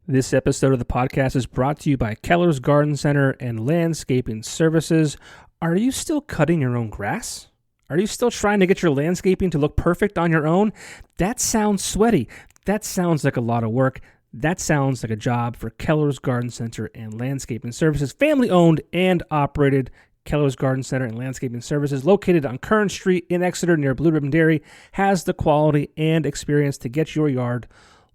This episode of the podcast is brought to you by Keller's Garden Center and Landscaping Services. Are you still cutting your own grass? Are you still trying to get your landscaping to look perfect on your own? That sounds sweaty. That sounds like a lot of work. That sounds like a job for Keller's Garden Center and Landscaping Services. Family owned and operated. Keller's Garden Center and Landscaping Services, located on Kern Street in Exeter near Blue Ribbon Dairy, has the quality and experience to get your yard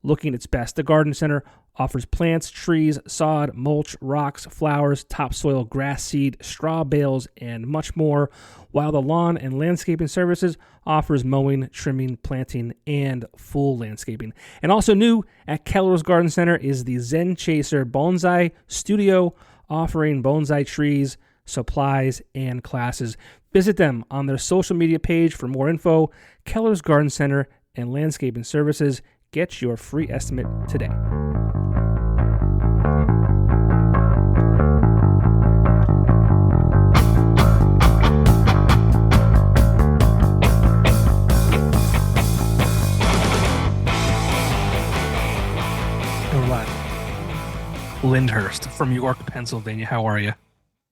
looking its best. The Garden Center offers plants, trees, sod, mulch, rocks, flowers, topsoil, grass seed, straw bales, and much more, while the Lawn and Landscaping Services offers mowing, trimming, planting, and full landscaping. And also new at Keller's Garden Center is the Zen Chaser Bonsai Studio, offering bonsai trees, supplies, and classes. Visit them on their social media page for more info. Keller's Garden Center and Landscaping Services. Get your free estimate today. Lyndhurst from York, Pennsylvania. How are you?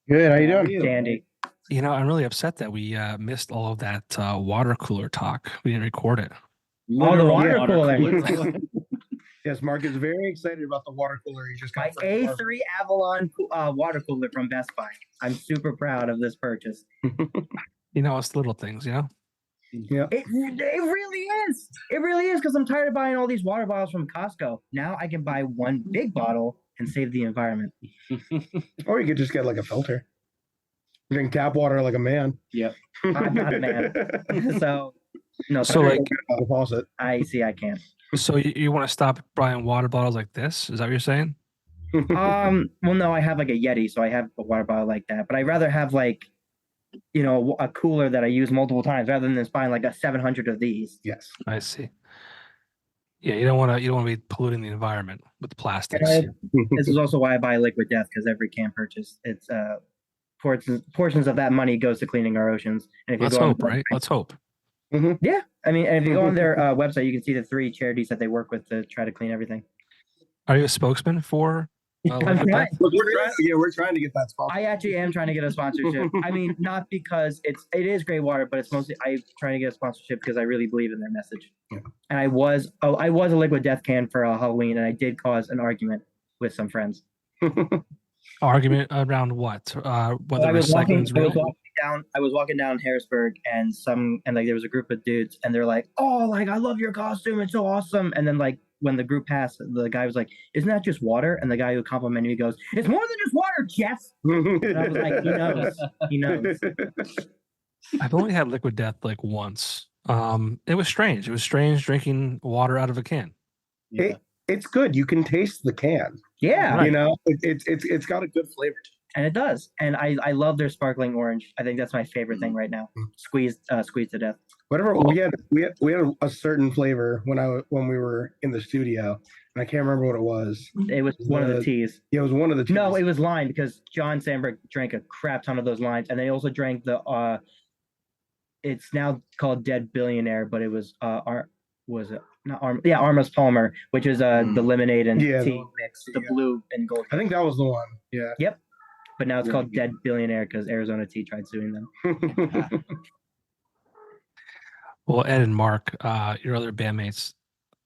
Good. How you doing? Dandy. You know, I'm really upset that we missed all of that water cooler talk. We didn't record it. Oh, the water cooler. Yes, Mark is very excited about the water cooler. He just My got A3 Avalon water cooler from Best Buy. I'm super proud of this purchase. You know, it's little things, you know? Yeah. It really is. It really is, because I'm tired of buying all these water bottles from Costco. Now I can buy one big bottle and save the environment. Or you could just get like a filter. Drink tap water like a man. Yep. I'm not a man. So, no. So, like, the faucet. I see. I can't. So you want to stop buying water bottles like this? Is that what you're saying? Well, no, I have like a Yeti, so I have a water bottle like that. But I'd rather have like, you know, a cooler that I use multiple times rather than just buying like a 700 of these. Yes. I see. Yeah, you don't want to be polluting the environment with plastics. This is also why I buy Liquid Death, because every can purchase, it's portions of that money goes to cleaning our oceans. And if you Let's go hope, right? Let's hope. Mm-hmm. Yeah, I mean, and if you go on their website, you can see the 3 charities that they work with to try to clean everything. Are you a spokesman for? I'm trying. We're trying to get that spot. I actually am trying to get a sponsorship. I mean, not because it is great water, but it's mostly I'm trying to get a sponsorship because I really believe in their message. Yeah. And I was a Liquid Death can for Halloween, and I did cause an argument with some friends. Argument around what? Whether I was recycling is real? I was walking down Harrisburg, and like there was a group of dudes, and they're like, "Oh, like I love your costume, it's so awesome." And then like when the group passed, the guy was like, "Isn't that just water?" And the guy who complimented me goes, "It's more than just water, Jeff." And I was like, he knows. I've only had Liquid Death like once. It was strange. It was strange drinking water out of a can. Yeah. It's good. You can taste the can. Yeah, Right. You know, it's got a good flavor. and it does. And I love their sparkling orange. I think that's my favorite thing right now. Squeezed to death. Whatever we had a certain flavor when we were in the studio, and I can't remember what it was. It was one of the teas. Yeah, it was one of the teas. No, it was lime, because John Sandberg drank a crap ton of those limes, and they also drank the it's now called Dead Billionaire, but it was Armas Palmer, which is the lemonade and tea mix, the blue and gold. I think that was the one. Yeah. Yep. But now it's called Dead Billionaire because Arizona Tea tried suing them. Well, Ed and Mark, your other bandmates,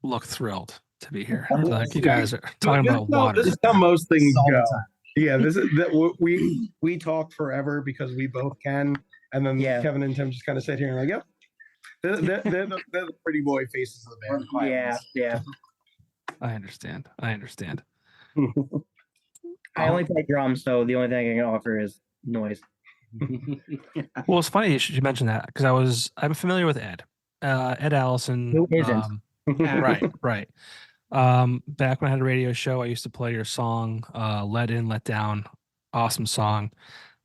look thrilled to be here. Like, you guys are talking about water. This is how most things go. Yeah, this is that we talk forever because we both can, and then Kevin and Tim just kind of sit here and like, yep. They're the pretty boy faces of the band. Yeah. I understand. I only play drums, so the only thing I can offer is noise. Well, it's funny you should mention that, because I'm familiar with Ed Allison. Who isn't? Right. Back when I had a radio show, I used to play your song, Let In, Let Down. Awesome song.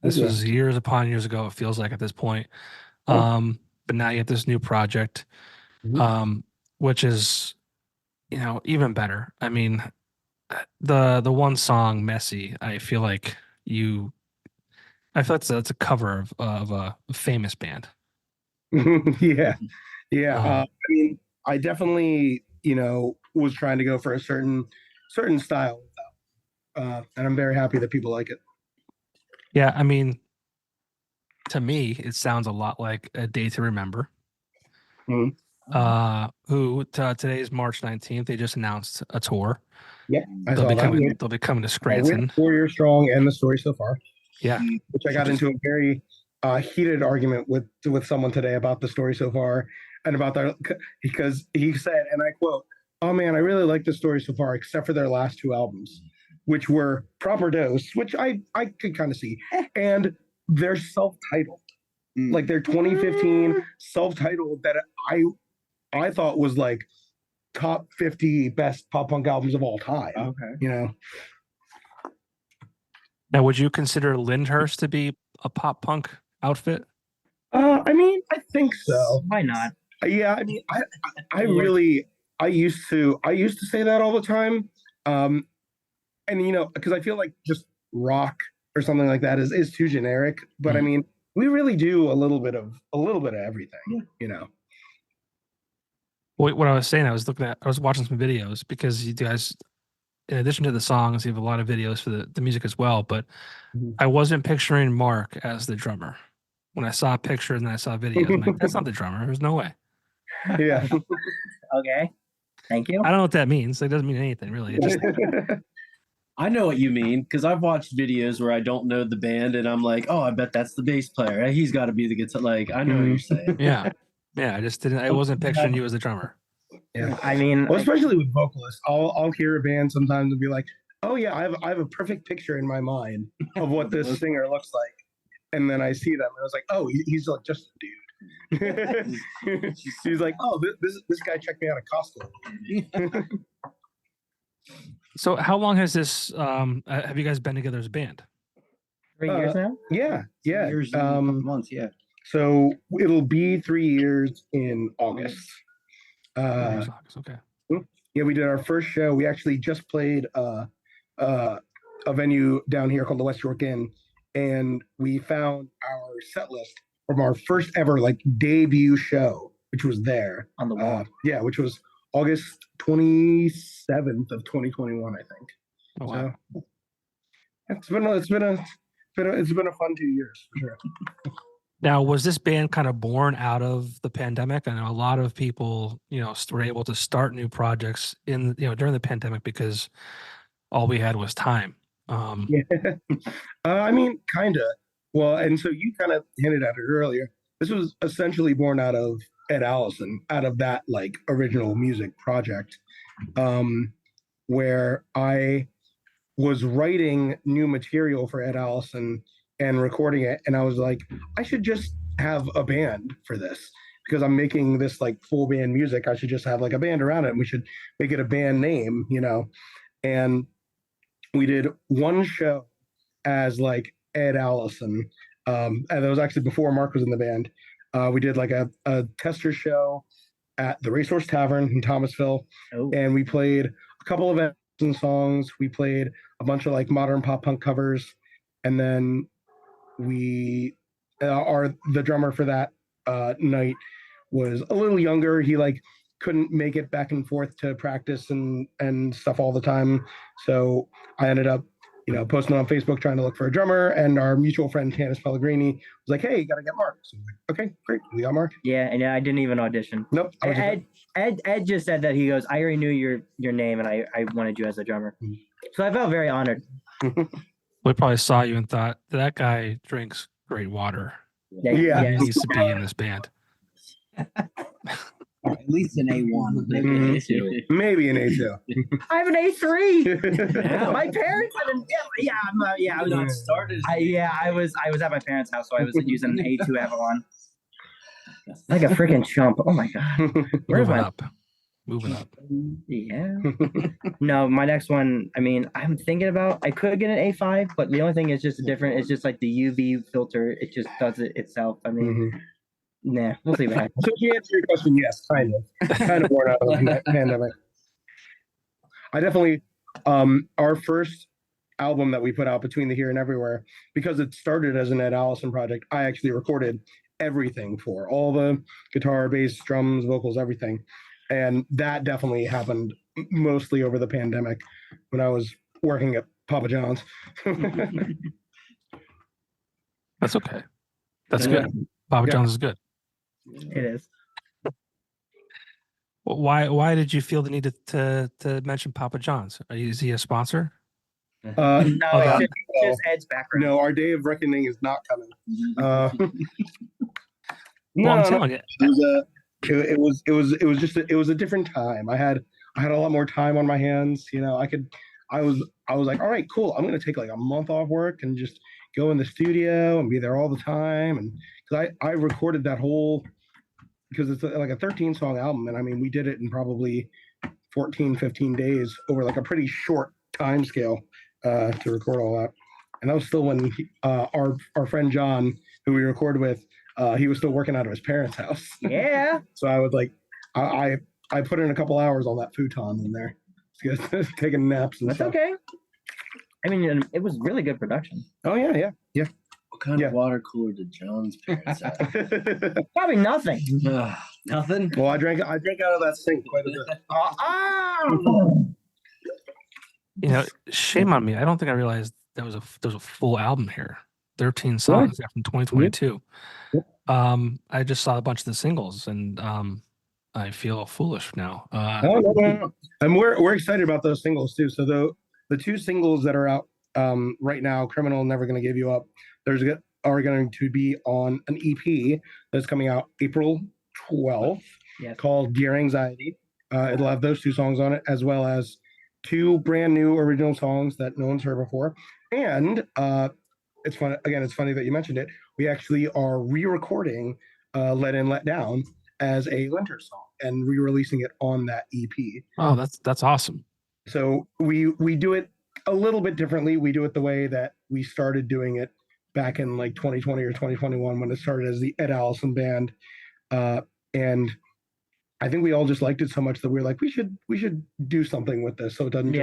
This was years upon years ago, it feels like at this point. But now you have this new project, which is, you know, even better. I mean, the one song, Messy, I feel like that's a cover of a famous band. Yeah. I mean, I definitely, was trying to go for a certain certain style, and I'm very happy that people like it. Yeah, I mean, to me, it sounds a lot like A Day to Remember. Today's March 19th. They just announced a tour. Yeah, they'll be coming to Scranton. 4 years strong, and the story so far. Yeah, which I got into a very heated argument with someone today about the story so far, and about because he said, and I quote, "Oh man, I really like the story so far, except for their last 2 albums, which were Proper Dose," which I could kind of see, and they're self-titled, like they're 2015 self-titled that I thought was like top 50 best pop punk albums of all time. Okay. Now, would you consider Lyndhurst to be a pop punk outfit? I mean, I think so. Why not? Yeah, I mean, I used to say that all the time, and because I feel like just rock or something like that is too generic. But I mean, we really do a little bit of everything. What I was saying, I was watching some videos because you guys, in addition to the songs, you have a lot of videos for the music as well. But I wasn't picturing Mark as the drummer. When I saw a picture and then I saw a video, I'm like, that's not the drummer. There's no way. Yeah. Okay. Thank you. I don't know what that means. It doesn't mean anything, really. It just, I know what you mean, because I've watched videos where I don't know the band and I'm like, oh, I bet that's the bass player. He's got to be the guitar. Like, I know what you're saying. Yeah. I just didn't. I wasn't picturing you as a drummer. Yeah. I mean, well, especially with vocalists, I'll hear a band sometimes and be like, oh yeah, I have a perfect picture in my mind of what this singer looks like, and then I see them and I was like, oh, he's like just a dude. He's like, oh, this guy checked me out at Costco. So, how long has this? Have you guys been together as a band? 3 years now. Yeah. 3 years and a couple months. Yeah. So it'll be 3 years in August. Okay. Yeah, we did our first show. We actually just played a venue down here called the West York Inn, and we found our set list from our first ever like debut show, which was there On the wall. which was August 27th of 2021, I think. Oh, wow. So it's been a fun 2 years for sure. Now, was this band kind of born out of the pandemic? I know a lot of people, were able to start new projects during the pandemic because all we had was time. Yeah. I mean, kind of. Well, and so you kind of hinted at it earlier. This was essentially born out of Ed Allison, out of that like original music project, where I was writing new material for Ed Allison and recording it, and I was like, I should just have a band for this because I'm making this like full band music. I should just have like a band around it, and we should make it a band name, And we did one show as like Ed Allison, and that was actually before Mark was in the band. We did like a tester show at the Racehorse Tavern in Thomasville, and we played a couple of Edison songs. We played a bunch of like modern pop punk covers, and then we the drummer for that night was a little younger. He like couldn't make it back and forth to practice and stuff all the time, so I ended up posting on Facebook trying to look for a drummer, and our mutual friend Tanis Pellegrini was like, hey, you gotta get Mark. So I was like, okay, great, we got Mark. Yeah, and I didn't even audition. Nope. Ed just said that. He goes, I already knew your name and I wanted you as a drummer. So I felt very honored. We probably saw you and thought, that guy drinks great water. Yeah. He needs to be in this band. At least an A1. Maybe an A2. Maybe an A2. I have an A3. My parents had an I was Not started. I was at my parents' house, so I was using an A2 Avalon. Like a freaking chump. Oh my god. Where's my Moving up. Yeah. No, my next one, I mean, I'm thinking about, I could get an A5, but the only thing is just different. It's just like the UV filter. It just does it itself. I mean, nah, we'll see what happens. So to answer your question, yes, kind of worn out of the pandemic. I definitely, our first album that we put out, Between the Here and Everywhere, because it started as an Ed Allison project, I actually recorded everything for all the guitar, bass, drums, vocals, everything. And that definitely happened mostly over the pandemic when I was working at Papa John's. That's okay. That's Yeah. good. Papa Yeah. John's is good. It is. Well, why did you feel the need to mention Papa John's? Is he a sponsor? No, that- it's just Ed's background. No, our day of reckoning is not coming. Well, No, I'm no, telling you. it was just it was a different time. I had a lot more time on my hands. You know, I was like, all right, cool. I'm gonna take like a month off work and just go in the studio and be there all the time. And because I recorded that whole, because it's like a 13 song album, and I mean we did it in probably 14, 15 days over like a pretty short time scale to record all that. And that was still when our friend John, who we recorded with, he was still working out of his parents' house. Yeah. So I was like, I put in a couple hours on that futon in there, taking naps and That's stuff. okay. I mean, it was really good production. Oh yeah. What kind Yeah. of water cooler did John's parents have? Probably nothing. Nothing. Well, I drank out of that sink quite a bit. You know, shame on me. I don't think I realized there was a full album here. 13 songs from 2022. Yep. I just saw a bunch of the singles, and I feel foolish now. No. And we're excited about those singles too. So the two singles that are out right now, "Criminal," "Never Gonna Give You Up," are going to be on an EP that's coming out April 12th, called "Dear Anxiety." It'll have those two songs on it, as well as two brand new original songs that no one's heard before. And it's funny that you mentioned it. We actually are re-recording "Let In, Let Down" as a Lyndhurst song and re-releasing it on that EP. Oh, that's awesome. So we do it a little bit differently. We do it the way that we started doing it back in like 2020 or 2021 when it started as the Ed Allison Band. And I think we all just liked it so much that we were like, we should do something with this so it doesn't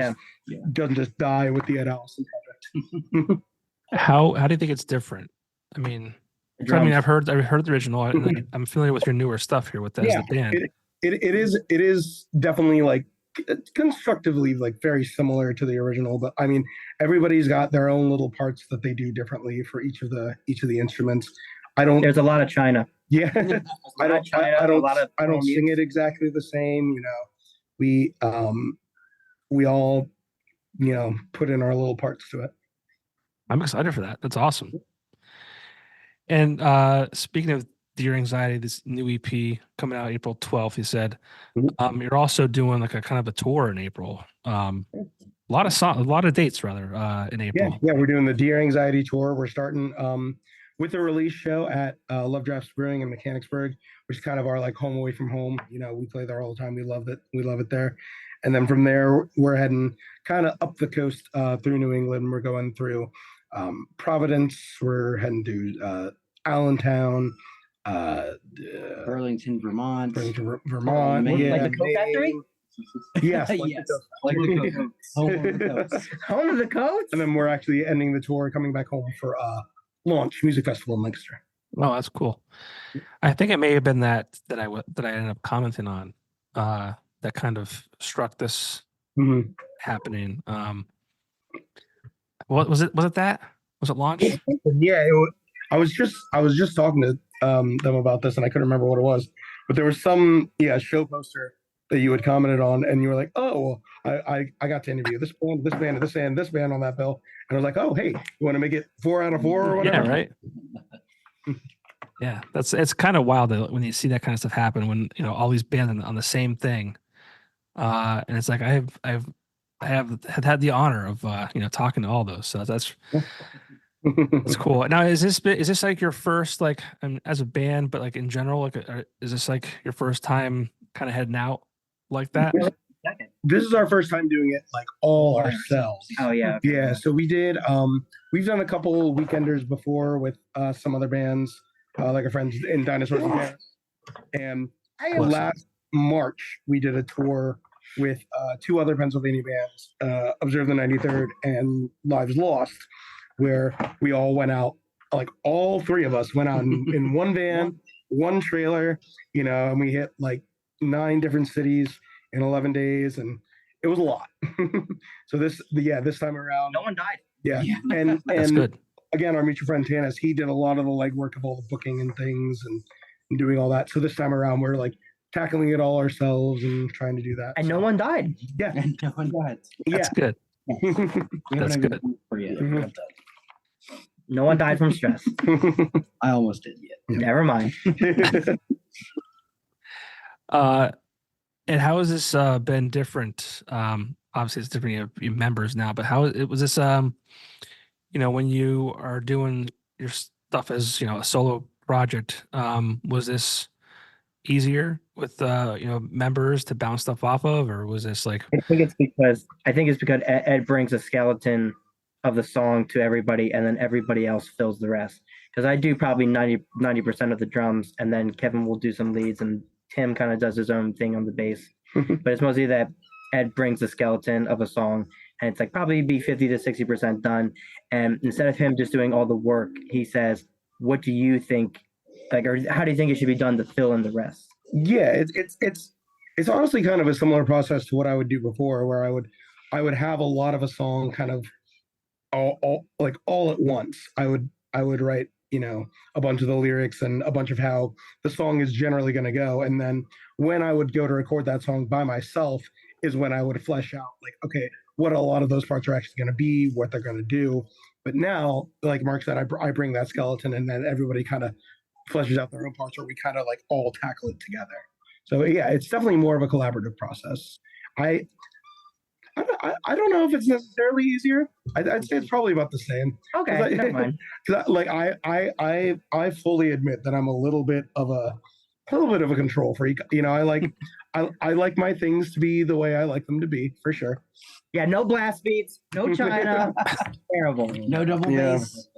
just die with the Ed Allison project. How do you think it's different? I mean, I've heard the original. And I'm familiar with your newer stuff here with that as the band. It is definitely like constructively like very similar to the original, but I mean everybody's got their own little parts that they do differently for each of the instruments. There's a lot of China. Yeah. I don't sing it exactly the same, you know. We all, you know, put in our little parts to it. I'm excited for that. That's awesome. And speaking of Dear Anxiety, this new EP coming out April 12th, you said, you're also doing like a kind of a tour in April. A lot of dates rather in April. Yeah, we're doing the Dear Anxiety tour. We're starting with a release show at Love Drafts Brewing in Mechanicsburg, which is kind of our like home away from home. You know, we play there all the time. We love it. We love it there. And then from there, we're heading kind of up the coast through New England. We're going through Providence. We're heading to Allentown, Burlington, Vermont. Yeah, Like the Coke Factory? Yes. Yes. Like the Coats. Home of the Coats. Home of the Coats? And then we're actually ending the tour, coming back home for Launch Music Festival in Lancaster. Oh, that's cool. I think it may have been that I ended up commenting on that kind of struck this happening. What was it? Was it that? Was it Launch? Yeah, I was just talking to them about this, and I couldn't remember what it was. But there was some show poster that you had commented on, and you were like, "Oh, well, I got to interview this band, this band, this band, this band on that bill." And I was like, "Oh, hey, you want to make it 4 out of 4 or whatever?" Yeah, right. Yeah, it's kind of wild that when you see that kind of stuff happen, when you know all these bands on the same thing, and it's like I have had the honor of talking to all those. So that's cool. Now, is this like your first as a band, but like in general, is this like your first time kind of heading out like that? This is our first time doing it like all ourselves. Oh yeah. Yeah. So we did. We've done a couple weekenders before with some other bands, like our friends in Dinosaurs and Paris. And last March we did a tour with 2 other Pennsylvania bands, Observe the 93rd and Lives Lost, where we all went out, like all 3 of us went out in one van, one trailer, and we hit like 9 different cities in 11 days. And it was a lot. So this time around, No one died. yeah. That's And good. again, our mutual friend Tanis, he did a lot of the legwork of all the booking and things and doing all that. So this time around, we're like tackling it all ourselves and trying to do that. And no one died. Yeah, And no one died. That's good. That's good. No one died from stress. I almost did. Yeah. Never mind. And how has this been different? Obviously, it's different. You have your members now, but how it was this? When you are doing your stuff as a solo project, was this easier with members to bounce stuff off of, or was this like? I think it's because Ed brings a skeleton of the song to everybody, and then everybody else fills the rest. Because I do probably 90% of the drums, and then Kevin will do some leads, and Tim kind of does his own thing on the bass. But it's mostly that Ed brings the skeleton of a song, and it's like probably be 50 to 60% done. And instead of him just doing all the work, he says, "What do you think? Or how do you think it should be done to fill in the rest?" Yeah, it's honestly kind of a similar process to what I would do before, where I would have a lot of a song kind of all at once. I would write a bunch of the lyrics and a bunch of how the song is generally going to go, and then when I would go to record that song by myself is when I would flesh out like, okay, what a lot of those parts are actually going to be, what they're going to do. But now, like Mark said, I bring that skeleton, and then everybody kind of fleshes out their own parts, or we kind of like all tackle it together. So yeah, it's definitely more of a collaborative process. I don't know if it's necessarily easier. I'd say it's probably about the same. Okay, never mind. I fully admit that I'm a little bit of a control freak. I like my things to be the way I like them to be, for sure. Yeah, no blast beats, no China. Terrible. No double bass.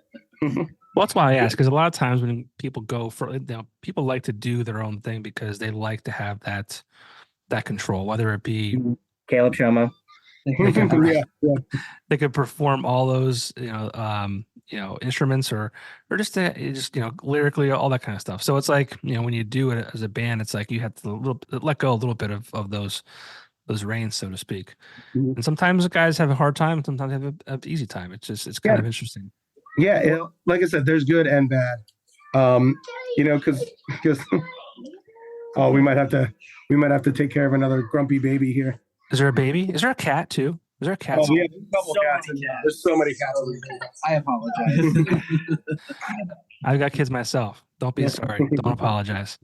Well, that's why I ask, because a lot of times when people go for, people like to do their own thing because they like to have that control, whether it be Caleb Shomo. They could perform all those, instruments or just lyrically, all that kind of stuff. So it's like, when you do it as a band, it's like you have to let go a little bit of those reins, so to speak. Mm-hmm. And sometimes the guys have a hard time, sometimes they have an easy time. It's kind of interesting. Yeah, like I said, there's good and bad. Because we might have to take care of another grumpy baby here. Is there a baby? Is there a cat too? Is there a cat? Oh, yeah, there's a couple cats. There's so many cats. I apologize. I've got kids myself. Don't be sorry. Don't apologize.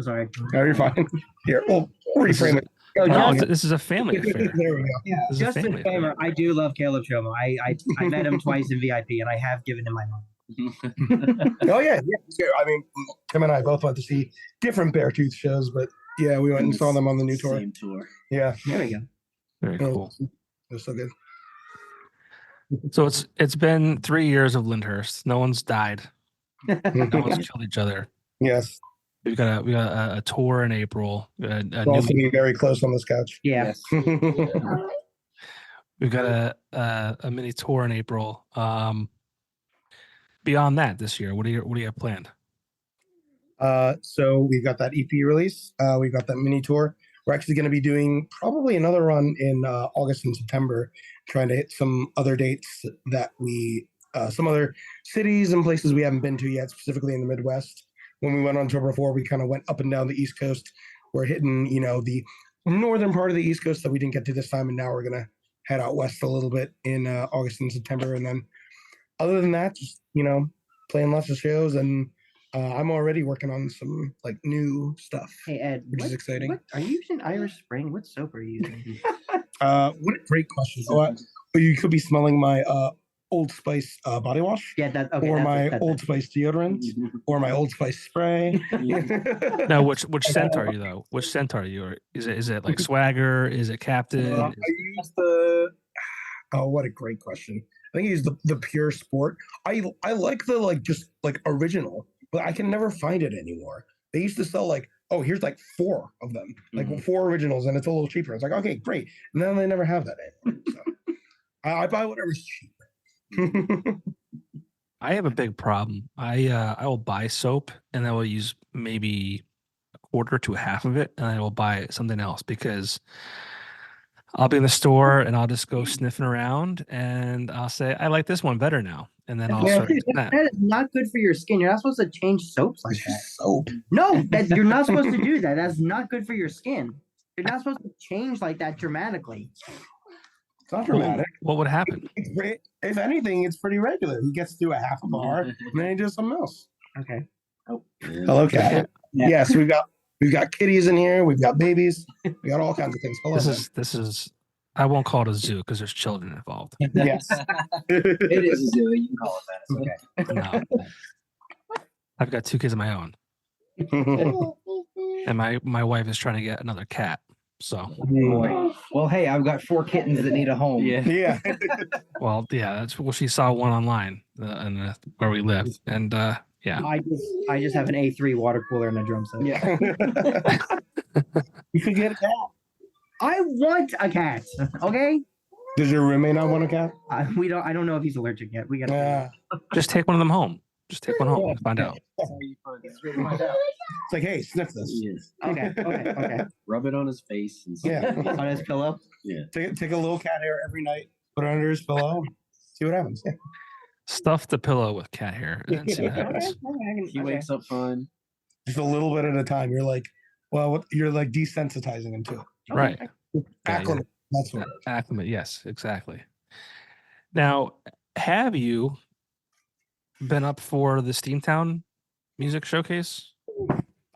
Sorry. No, you're fine. Here, we'll reframe it. This is a family affair. There we go. Yeah, just a disclaimer. I do love Caleb Shomo. I met him twice in VIP, and I have given him my money. Oh yeah. I mean, Tim and I both went to see different Beartooth shows, but yeah, we went and saw them on the new tour. Same tour. Yeah, there we go. Very cool. It was so good. So it's been 3 years of Lyndhurst. No one's died. No one's killed each other. Yes. We got a tour in April. We're all sitting very close on this couch. Yeah. We've got a mini tour in April. Beyond that, this year, what do you have planned? So we've got that EP release. We've got that mini tour. We're actually going to be doing probably another run in August and September, trying to hit some other dates that some other cities and places we haven't been to yet, specifically in the Midwest. When we went on tour before, we kind of went up and down the East Coast. We're hitting, the northern part of the East Coast that we didn't get to this time, and now we're going to head out west a little bit in August and September. And then other than that, just, playing lots of shows, and I'm already working on some new stuff. Hey Ed, which is exciting. Are you using Irish Spring? What soap are you using? What a great question. You could be smelling my Old Spice body wash. Yeah, or my Old Spice deodorant, or my Old Spice spray. Now, which scent are you though? Which scent are you? Or is it like Swagger? Is it Captain? I use the. Oh, what a great question. I think I use the Pure Sport. I like the just original, but I can never find it anymore. They used to sell here's 4 of them, 4 originals, and it's a little cheaper. It's like, okay, great. And then they never have that anymore. So I buy whatever's cheap. I have a big problem. I will buy soap and I will use maybe quarter to half of it, and I will buy something else because I'll be in the store and I'll just go sniffing around and I'll say, I like this one better now. And then I'll start that is not good for your skin. You're not supposed to change soaps like that. Soap. No, you're not supposed to do that. That's not good for your skin. You're not supposed to change like that dramatically. It's not dramatic. What would happen? If anything, it's pretty regular. He gets through a half a bar and then he does something else. Okay. Oh. Hello, cat. Yes, we've got kitties in here. We've got babies. We got all kinds of things. Hello, this is. I won't call it a zoo because there's children involved. Yes, it is a zoo. You can call it that. It's okay. No. I've got 2 kids of my own, and my wife is trying to get another cat. So, well, hey, I've got 4 kittens that need a home. Yeah. Well, yeah. She saw one online where we live, and yeah. I just have an A3 water cooler and a drum set. Yeah. You could get a cat. I want a cat. Okay. Does your roommate not want a cat? I don't know if he's allergic yet. We got. Just take one of them home. Just take one home and find out. It's like, hey, sniff this. Yes. Okay. Rub it on his face. And On his pillow. Yeah. Take a little cat hair every night. Put it under his pillow. See what happens. Yeah. Stuff the pillow with cat hair and see what happens. He wakes up fine. Just a little bit at a time. You're like, you're like desensitizing him to it. Right. Acclimate. That's what. Acclimate. Yes, exactly. Now, have you been up for the Steamtown Music Showcase?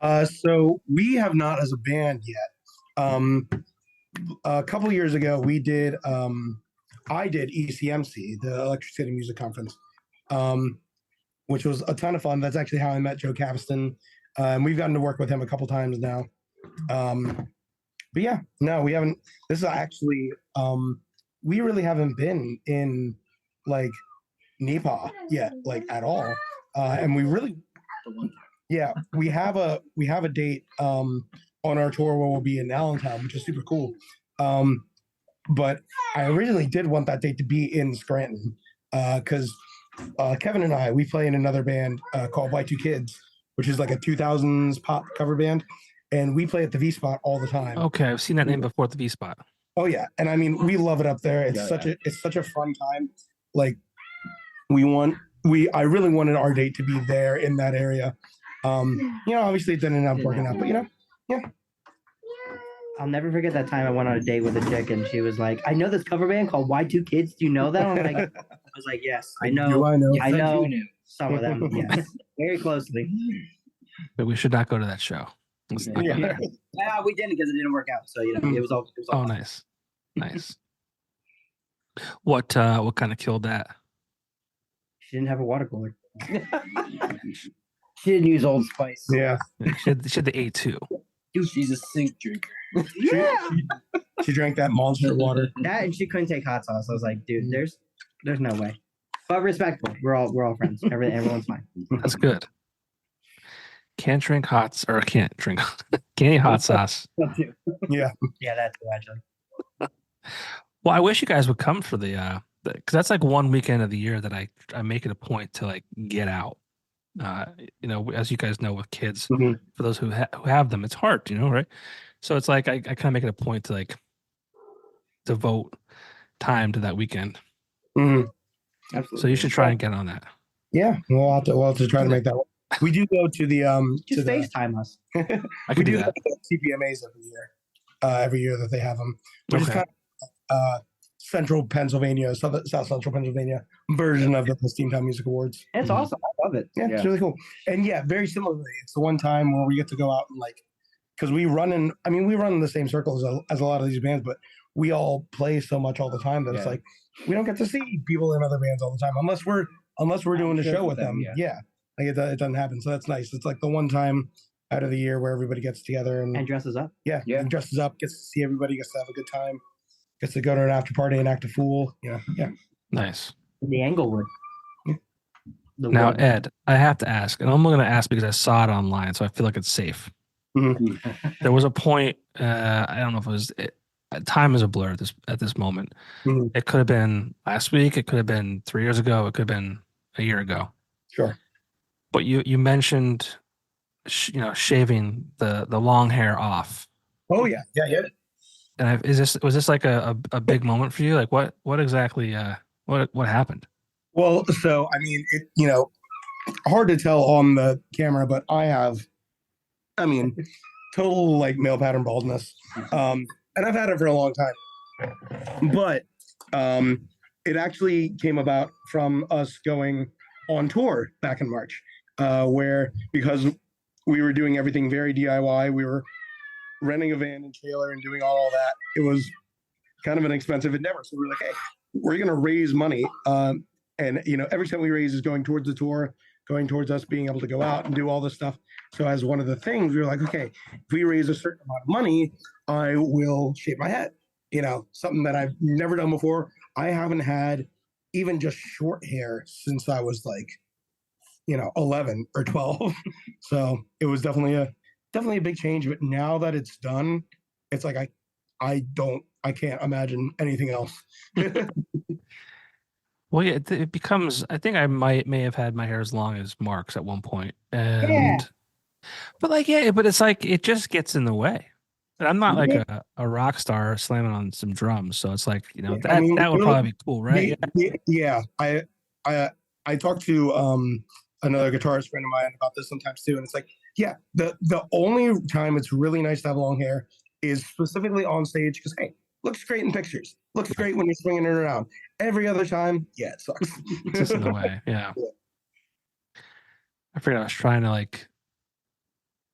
So we have not as a band yet. A couple years ago, we did. I did ECMC, the Electric City Music Conference, which was a ton of fun. That's actually how I met Joe Caviston, and we've gotten to work with him a couple times now. But yeah, no, we haven't. This is actually, we really haven't been in like Nepal yet, like at all. And we really, yeah, we have a date on our tour where we'll be in Allentown, which is super cool. But I originally did want that date to be in Scranton because Kevin and we play in another band called Y2Kids, which is like a 2000s pop cover band. And we play at the V Spot all the time. Okay, I've seen that name before at the V Spot. Oh yeah, and I mean we love it up there. It's such a fun time. Like I really wanted our date to be there in that area. Obviously it didn't end up working out, but yeah. I'll never forget that time I went on a date with a chick and she was like, I know this cover band called Y2Kids. Do you know that? I was like, yes, I know. Do I know? I know some of them. Yes, very closely. But we should not go to that show. Yeah, we didn't because it didn't work out. So it was all. Oh, nice. What kind of killed that? She didn't have a water cooler. She didn't use Old Spice. Yeah. She had the A2. Dude, she's a sink drinker. Yeah. She drank that monster water. That and she couldn't take hot sauce. I was like, dude, there's no way. But respectful. We're all friends. Everyone's fine. That's good. Can't drink hot sauce. Yeah. Yeah, that's actually. Well, I wish you guys would come for the because that's like one weekend of the year that I make it a point to like get out. As you guys know with kids, for those who have them, it's hard, right? So it's like I kind of make it a point to like devote time to that weekend. Mm-hmm. Absolutely. So you should try and get on that. Yeah, we'll have to try to make that work. We do go to the just FaceTime us. I can do that. TPMAs every year that they have them, which is kind of central Pennsylvania, South Central Pennsylvania version of the Steamtown Music Awards. It's awesome. I love it. Yeah, it's really cool. And yeah, very similarly, it's the one time where we get to go out and because we run in the same circles as a lot of these bands, but we all play so much all the time that it's like we don't get to see people in other bands all the time unless we're doing a show with them. Yeah. Like it doesn't happen. So that's nice. It's like the one time out of the year where everybody gets together and dresses up. Yeah. And dresses up, gets to see everybody, gets to have a good time, gets to go to an after party and act a fool. Yeah. Nice. The Englewood. Now, Ed, I have to ask, and I'm going to ask because I saw it online, so I feel like it's safe. Mm-hmm. There was a point, I don't know if it was, time is a blur at this moment. Mm-hmm. It could have been last week. It could have been 3 years ago. It could have been a year ago. Sure. But you mentioned shaving the long hair off. Oh yeah. And was this like a big moment for you? Like what exactly what happened? Well, so I mean, hard to tell on the camera, but I have, total like male pattern baldness, and I've had it for a long time. But it actually came about from us going on tour back in March, where because we were doing everything very DIY, we were renting a van and trailer and doing all that. It was kind of an expensive endeavor. So we're like, hey, we're going to raise money. And, every time we raise is going towards the tour, going towards us being able to go out and do all this stuff. So as one of the things, we were like, okay, if we raise a certain amount of money, I will shave my head. Something that I've never done before. I haven't had even just short hair since I was like, 11 or 12. So it was definitely a big change. But now that it's done, it's like I can't imagine anything else. Well, yeah, it becomes. I think I may have had my hair as long as Mark's at one point, and but it's like it just gets in the way. And I'm not like a rock star slamming on some drums, so it's like that would probably be cool, right? Yeah. I talked to another guitarist friend of mine about this sometimes too, and it's like, yeah, the only time it's really nice to have long hair is specifically on stage because hey, looks great in pictures, looks great when you're swinging it around. Every other time, yeah, it sucks. Just in the way, yeah. I figured I was trying to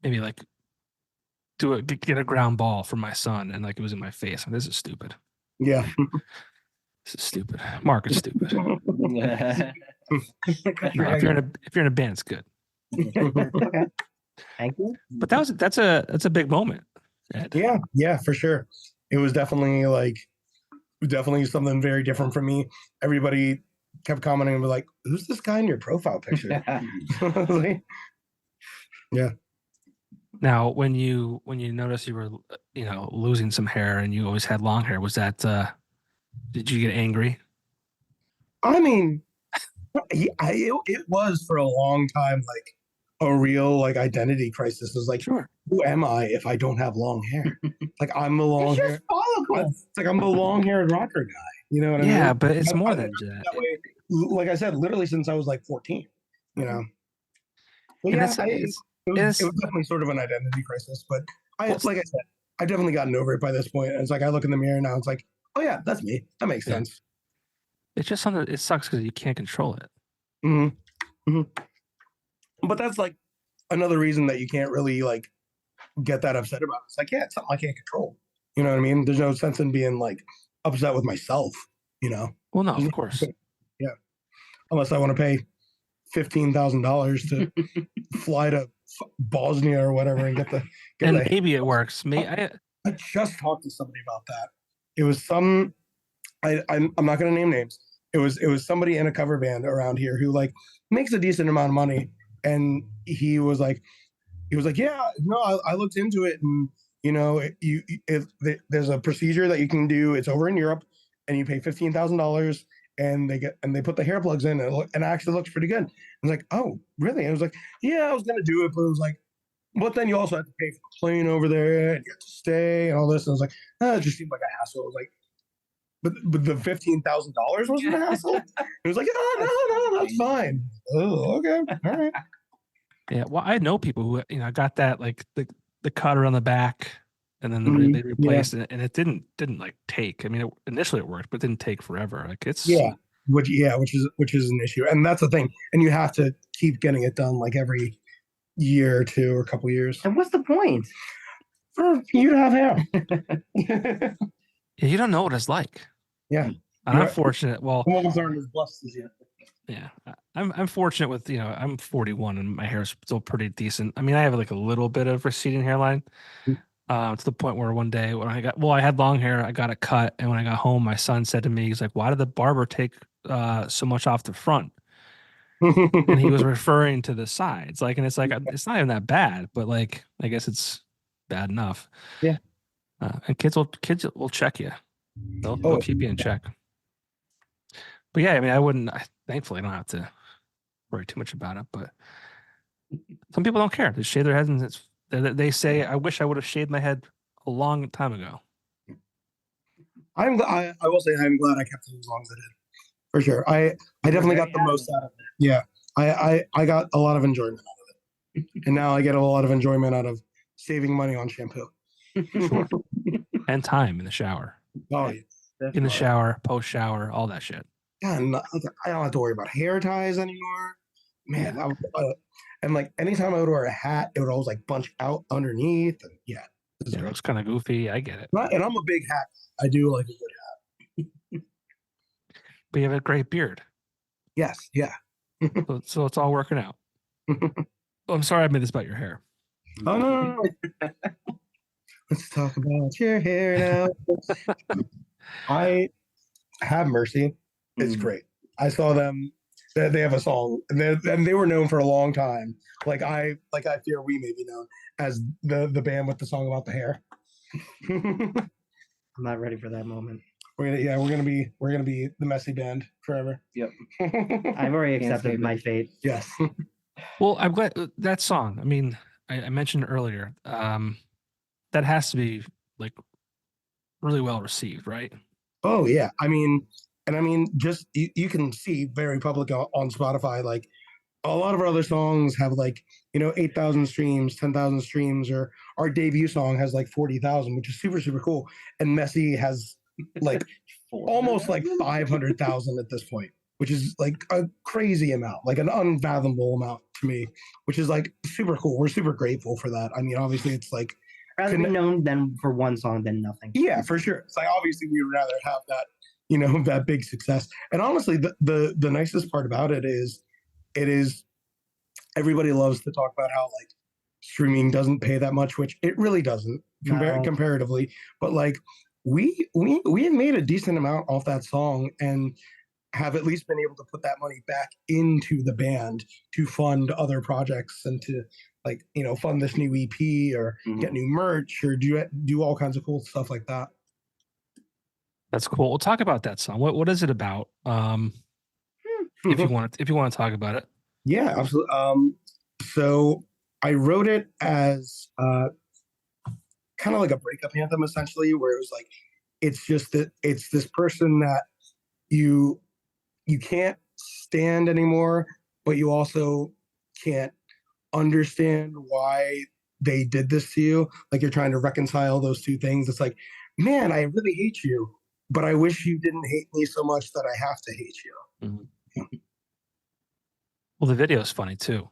maybe get a ground ball for my son, and it was in my face. This is stupid. Yeah, this is stupid. Mark is stupid. If you're in a band, it's good. Okay. Thank you. But that's a big moment, Ed. Yeah, for sure. It was definitely something very different for me. Everybody kept commenting and be like, "Who's this guy in your profile picture?" Yeah. Now, when you noticed you were losing some hair and you always had long hair, was that did you get angry? I mean, it was for a long time a real identity crisis. It was like, sure, who am I if I don't have long hair? I'm the long hair. It's like I'm the long haired rocker guy. You know what I mean? Yeah, but it's more than that. Way, like I said, literally since I was 14. But yeah, it was definitely sort of an identity crisis. But like I said, I've definitely gotten over it by this point. And it's like I look in the mirror now. It's like, oh yeah, that's me. That makes sense. It's just something. It sucks because you can't control it. Mm-hmm. Mm-hmm. But that's another reason that you can't really get that upset about it. It's like, yeah, it's something I can't control. You know what I mean? There's no sense in being upset with myself. Well, no, of course. Yeah. Unless I want to pay $15,000 to fly to Bosnia or whatever and get maybe it works. I just talked to somebody about that. It was I'm not going to name names. It was somebody in a cover band around here who makes a decent amount of money, and he was like, yeah, no, I looked into it, and there's a procedure that you can do. It's over in Europe, and you pay $15,000, and they put the hair plugs in, and it actually looks pretty good. I was like, oh, really? And I was like, yeah, I was gonna do it, but it was like, but then you also have to pay for a plane over there, and you have to stay, and all this. And I was like, it just seemed like a hassle. I was like, but the $15,000 wasn't a hassle. It was like, oh no, that's fine. Oh, okay, all right. Yeah, well, I know people who got that the cutter on the back, and then they replaced it, and it didn't take. I mean, initially it worked, but it didn't take forever. Which is an issue, and that's the thing. And you have to keep getting it done every year or two or a couple years. And what's the point? For you to have hair. Yeah, you don't know what it's like. Yeah, and I'm fortunate. Well, some of us aren't as blessed as yet. Yeah, I'm fortunate with I'm 41 and my hair is still pretty decent. I mean, I have a little bit of receding hairline, to the point where one day when I had long hair, I got it cut, and when I got home, my son said to me, he's like, "Why did the barber take so much off the front?" And he was referring to the sides, and it's it's not even that bad, but I guess it's bad enough. Yeah. And kids will check you. They'll keep you in check. But yeah, I mean, thankfully I don't have to worry too much about it, but Some people don't care. They shave their heads, and they say, "I wish I would have shaved my head a long time ago." I will say I'm glad I kept it as long as I did. For sure. I definitely got the most out of it. Yeah. I got a lot of enjoyment out of it. And now I get a lot of enjoyment out of saving money on shampoo. Sure. And time in the shower. Oh, yeah. In the shower, post shower, all that shit. Yeah, and I don't have to worry about hair ties anymore. Man, and like anytime I would wear a hat, it would always like bunch out underneath. And yeah. It looks kind of goofy. I get it. And I'm a big hat. I do like a good hat. But you have a great beard. Yes, yeah. So it's all working out. I'm sorry I made this about your hair. Oh, no. Let's talk about your hair now. I have Mercy. It's great. I saw them. They have a song, and they were known for a long time. Like I fear we may be known as the band with the song about the hair. I'm not ready for that moment. We're gonna be the messy band forever. Yep. I've already accepted my fate. Yes. Well, I'm glad that song. I mean, I mentioned earlier. That has to be like really well received, right? Oh yeah. Just you can see very public on Spotify. Like a lot of our other songs have 8,000 streams, 10,000 streams, or our debut song has like 40,000, which is super super cool. And Messy has like almost like 500,000 at this point, which is like a crazy amount, like an unfathomable amount to me, which is like super cool. We're super grateful for that. I mean, obviously it's like rather be known than for one song than nothing. Yeah, for sure. It's like obviously we would rather have that, that big success. And honestly, the nicest part about it is everybody loves to talk about how like streaming doesn't pay that much, which it really doesn't comparatively. But like we have made a decent amount off that song and have at least been able to put that money back into the band to fund other projects and to fund this new EP or get new merch or do all kinds of cool stuff like that. That's cool. We'll talk about that song. What is it about? If you want to talk about it. Yeah, absolutely. So I wrote it as kind of like a breakup anthem, essentially, where it was like it's just that it's this person that you can't stand anymore, but you also can't understand why they did this to you. Like you're trying to reconcile those two things. It's like, man, I really hate you, but I wish you didn't hate me so much that I have to hate you. Mm-hmm. Well, the video is funny too.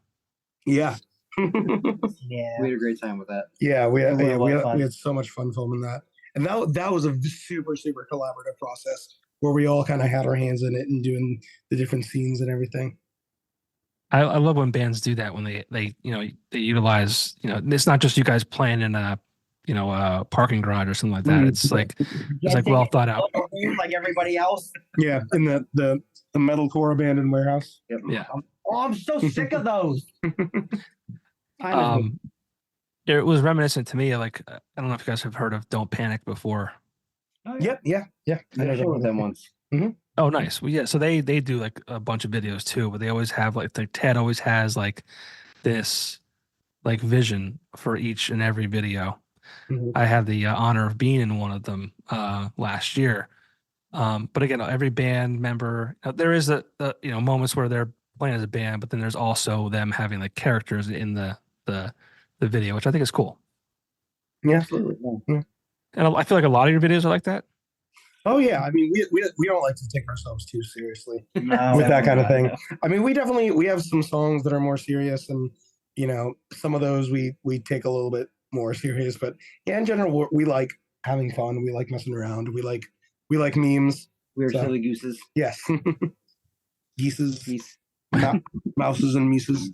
Yeah. Yeah. We had a great time with that. Yeah, we had so much fun filming that. And that was a super, super collaborative process where we all kind of had our hands in it and doing the different scenes and everything. I love when bands do that when they utilize, it's not just you guys playing in a parking garage or something like that. It's like well thought out. Like everybody else. Yeah, in the metalcore abandoned warehouse. Yep. Yeah. I'm so sick of those. It was reminiscent to me. Like I don't know if you guys have heard of "Don't Panic" before. Oh, yeah. Yeah. I know with them once. Mm-hmm. Oh, nice. Well, yeah. So they do like a bunch of videos too, but they always have like Ted always has like this like vision for each and every video. Mm-hmm. I had the honor of being in one of them last year. But again, every band member, there is the moments where they're playing as a band, but then there's also them having like characters in the video, which I think is cool. Yeah, absolutely. Yeah. And I feel like a lot of your videos are like that. Oh yeah, I mean we don't like to take ourselves too seriously with that kind of thing. I mean we have some songs that are more serious, and some of those we take a little bit more serious. But yeah, in general we like having fun. We like messing around. We like memes. We're silly gooses. Yes, geese, mouses and mices.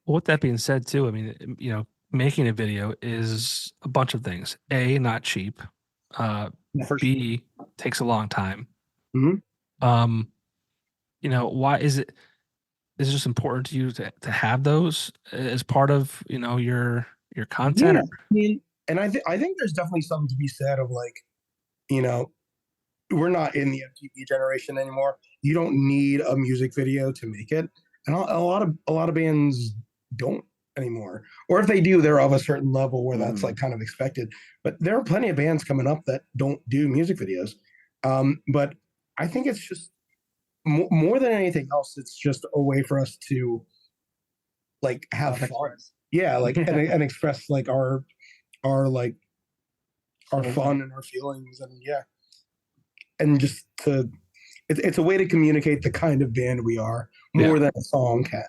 Well, with that being said, too, I mean making a video is a bunch of things. A, not cheap. B, takes a long time. Mm-hmm. Why is it just important to you to have those as part of your content? Yeah. I mean, and I think there's definitely something to be said of like, we're not in the MTV generation anymore. You don't need a music video to make it, and a lot of bands don't anymore. Or if they do, they're of a certain level where that's like kind of expected. But there are plenty of bands coming up that don't do music videos. But I think it's just more than anything else, it's just a way for us to like have fun. Yeah, like and express like our like our fun and our feelings, and and just to it's a way to communicate the kind of band we are more than a song can.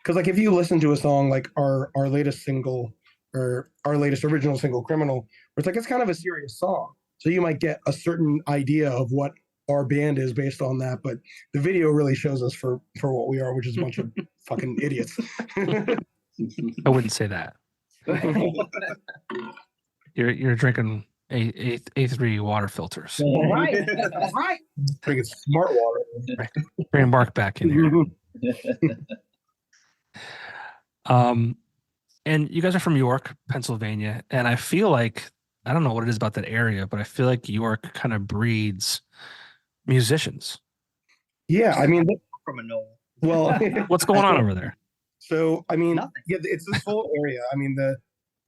Because like if you listen to a song like our latest single or our latest original single, Criminal, where it's like it's kind of a serious song, so you might get a certain idea of what our band is based on that, but the video really shows us for what we are, which is a bunch of fucking idiots. I wouldn't say that. You're drinking A3 water filters. Right. That's right. Drinking smart water. Bring Mark back in here. And you guys are from York, Pennsylvania, and I feel like I don't know what it is about that area, but I feel like York kind of breeds musicians. Yeah, I mean, From a knoll. well, What's going on over there? so I mean, Nothing. yeah, it's this whole area. I mean,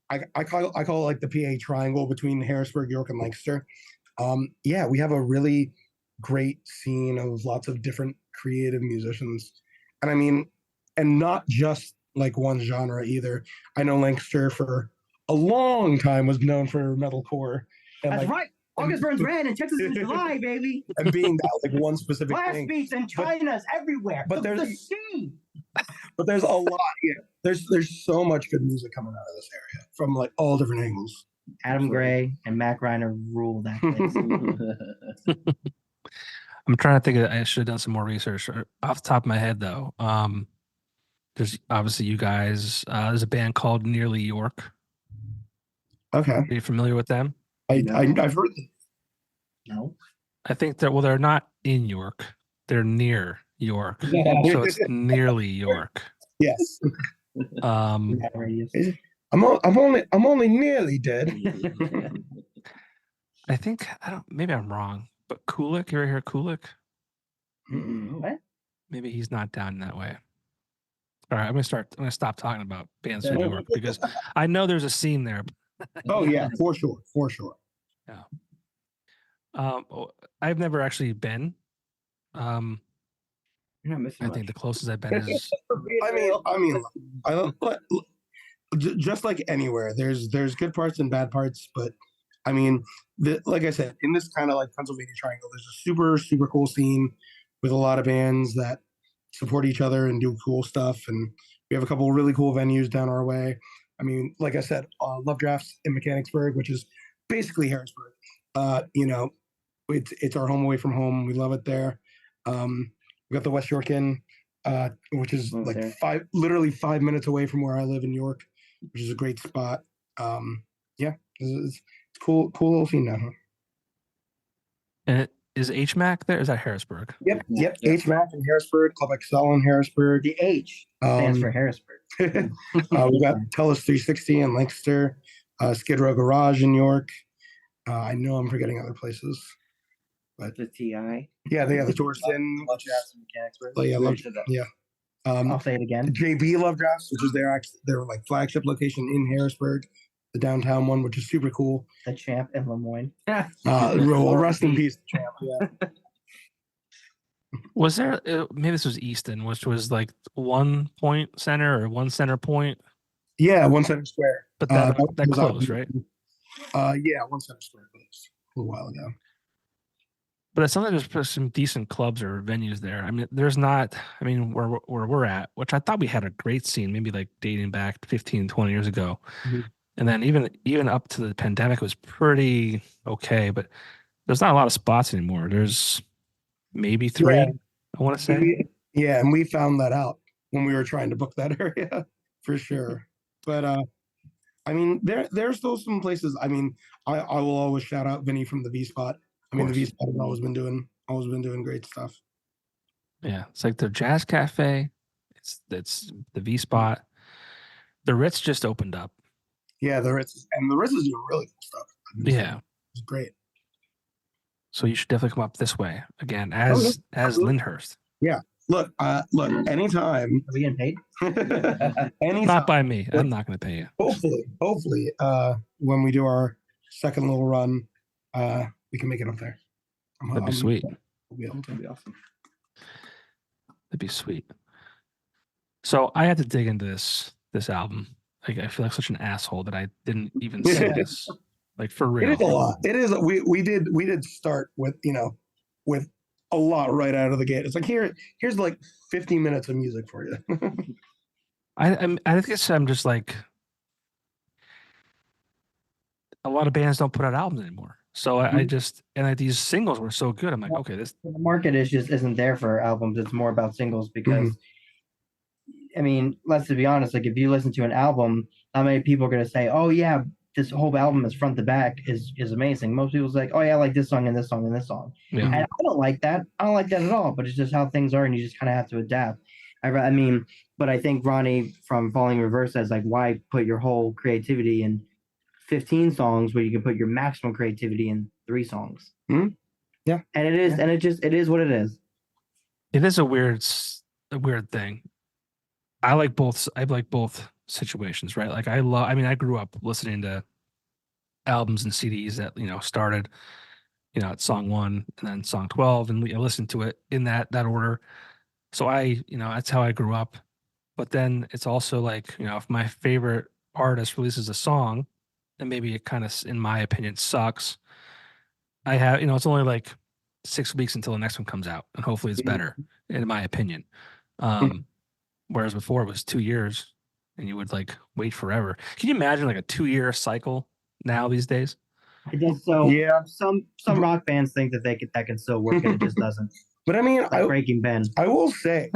I call it like the PA triangle between Harrisburg, York, and Lancaster. Yeah, we have a really great scene of lots of different creative musicians, and I mean, and not just like one genre either. I know Lancaster for a long time was known for metalcore. And That's like, right. August burns red and Texas in July, baby. and being that like one specific Blast thing. beats and China's everywhere. But the there's scene. But there's a lot. Yeah, there's so much good music coming out of this area from like all different angles. Adam Gray and Mac Reiner rule that place. I'm trying to think. I should have done some more research. Off the top of my head, though, there's obviously you guys. There's a band called Nearly York. Okay, Are you familiar with them? I've heard them. No. I think that they're not in York. They're near York, so it's Nearly York. Yes. Um, I'm only nearly dead. I think maybe I'm wrong, but Kulik. You ever hear Kulik? What? Maybe he's not down that way. All right, I'm gonna stop talking about bands from New York because I know there's a scene there. Oh yeah, for sure. Yeah. I've never actually been. You're not missing I much. think the closest I've been is I mean, just like anywhere, there's good parts and bad parts, but I mean, like I said, in this kind of like Pennsylvania triangle, there's a super cool scene with a lot of bands that support each other and do cool stuff, and we have a couple of really cool venues down our way. I mean, like I said, Love Drafts in Mechanicsburg, which is basically Harrisburg. You know, it's our home away from home. We love it there. We got the West York Inn, which is like literally 5 minutes away from where I live in York, which is a great spot. Yeah, it's cool little scene down here. and is HMAC there? Is that Harrisburg? Yep. HMAC in Harrisburg, Club XL in Harrisburg. The H stands for Harrisburg. We got Tellus 360 in Lancaster, Skid Row Garage in York. I know I'm forgetting other places, but The TI. yeah, they have the Torsten. Love Drafts in Mechanicsburg. Oh, yeah, I'll say it again. JB Love Drafts, which is their like flagship location in Harrisburg, the downtown one, which is super cool. The Champ in Lemoyne. Well, rest in peace, Champ. Yeah. Was there maybe this was Easton, which was like 1 point center or 1 center point? Yeah, One Center Square. But that was closed, right? Yeah, One Center Square closed a little while ago. But it sounds like there's some decent clubs or venues there. I mean, there's not. I mean, where we're at, which I thought we had a great scene, maybe like dating back 15, 20 years ago. Mm-hmm. And then even up to the pandemic, it was pretty okay. But there's not a lot of spots anymore. There's maybe 3, Yeah. I want to say. Yeah, and we found that out when we were trying to book that area for sure. But I mean, there's still some places. I mean, I will always shout out Vinny from the V Spot. I mean, the V Spot has always been doing great stuff. Yeah, it's like the Jazz Cafe. It's the V Spot. The Ritz just opened up. Yeah, the Ritz is doing really cool stuff. I mean, Yeah, it's great. so you should definitely come up this way again as Lyndhurst. Yeah, look, anytime. Are we getting paid? Anytime. Not by me. I'm not going to pay you. Hopefully, when we do our second little run, we can make it up there. That'd be sweet. We'll be able to. That'd be awesome. That'd be sweet. So I had to dig into this album. Like, I feel like such an asshole that I didn't even see this. Like, for real. It is a lot. It is. We did start with with a lot right out of the gate. It's like here's like 50 minutes of music for you. I guess I'm just like, a lot of bands don't put out albums anymore. So I just, and these singles were so good. I'm like, okay, this. The market isn't there for albums. It's more about singles because, I mean, let's be honest. Like, if you listen to an album, not many people are gonna say, "Oh yeah, this whole album is front to back is amazing." Most people's like, "Oh yeah, I like this song and this song and this song." Yeah. And I don't like that. I don't like that at all. But it's just how things are, and you just kind of have to adapt. I mean, but I think Ronnie from Falling in Reverse says, like, why put your whole creativity in 15 songs where you can put your maximum creativity in 3 songs? Yeah. And it is, and it is what it is. It is a weird thing. I like both situations, right? Like, I grew up listening to albums and CDs that, started, at song 1 and then song 12, and I listened to it in that order. So that's how I grew up. But then it's also like, if my favorite artist releases a song and maybe it kind of, in my opinion, sucks, I have, it's only like 6 weeks until the next one comes out, and hopefully it's better, in my opinion. Whereas before it was 2 years and you would like wait forever. Can you imagine like a 2-year cycle now these days? I guess so. Yeah. Some rock bands think that that can still work, and it just doesn't. But I mean, Like Breaking Ben. I will say,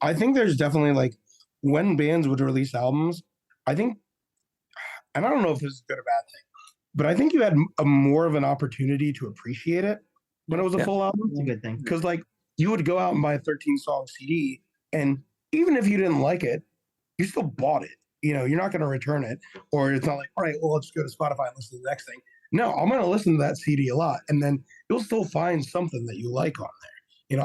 I think there's definitely, like, when bands would release albums, I think, and I don't know if this is a good or bad thing, but I think you had a more of an opportunity to appreciate it when it was a full album. It's a good thing. Because, like, you would go out and buy a 13-song CD, and even if you didn't like it, you still bought it. You're not going to return it, or it's not like, all right, well, let's go to Spotify and listen to the next thing. No, I'm going to listen to that CD a lot, and then you'll still find something that you like on there.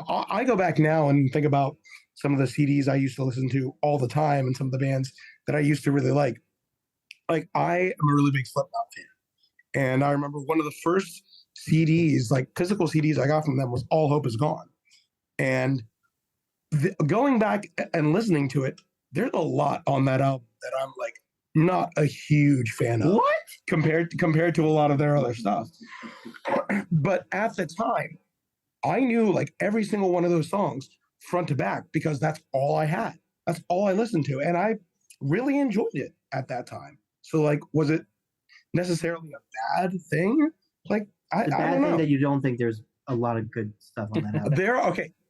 I go back now and think about some of the CDs I used to listen to all the time, and some of the bands that I used to really like. Like, I am a really big Slipknot fan, and I remember one of the first CDs, like physical CDs I got from them, was All Hope Is Gone. And going back and listening to it, there's a lot on that album that I'm like not a huge fan of. What? Compared to a lot of their other stuff. But at the time, I knew like every single one of those songs front to back because that's all I had. That's all I listened to. And I really enjoyed it at that time. So, like, was it necessarily a bad thing? Like, I don't know. That you don't think there's a lot of good stuff on that album.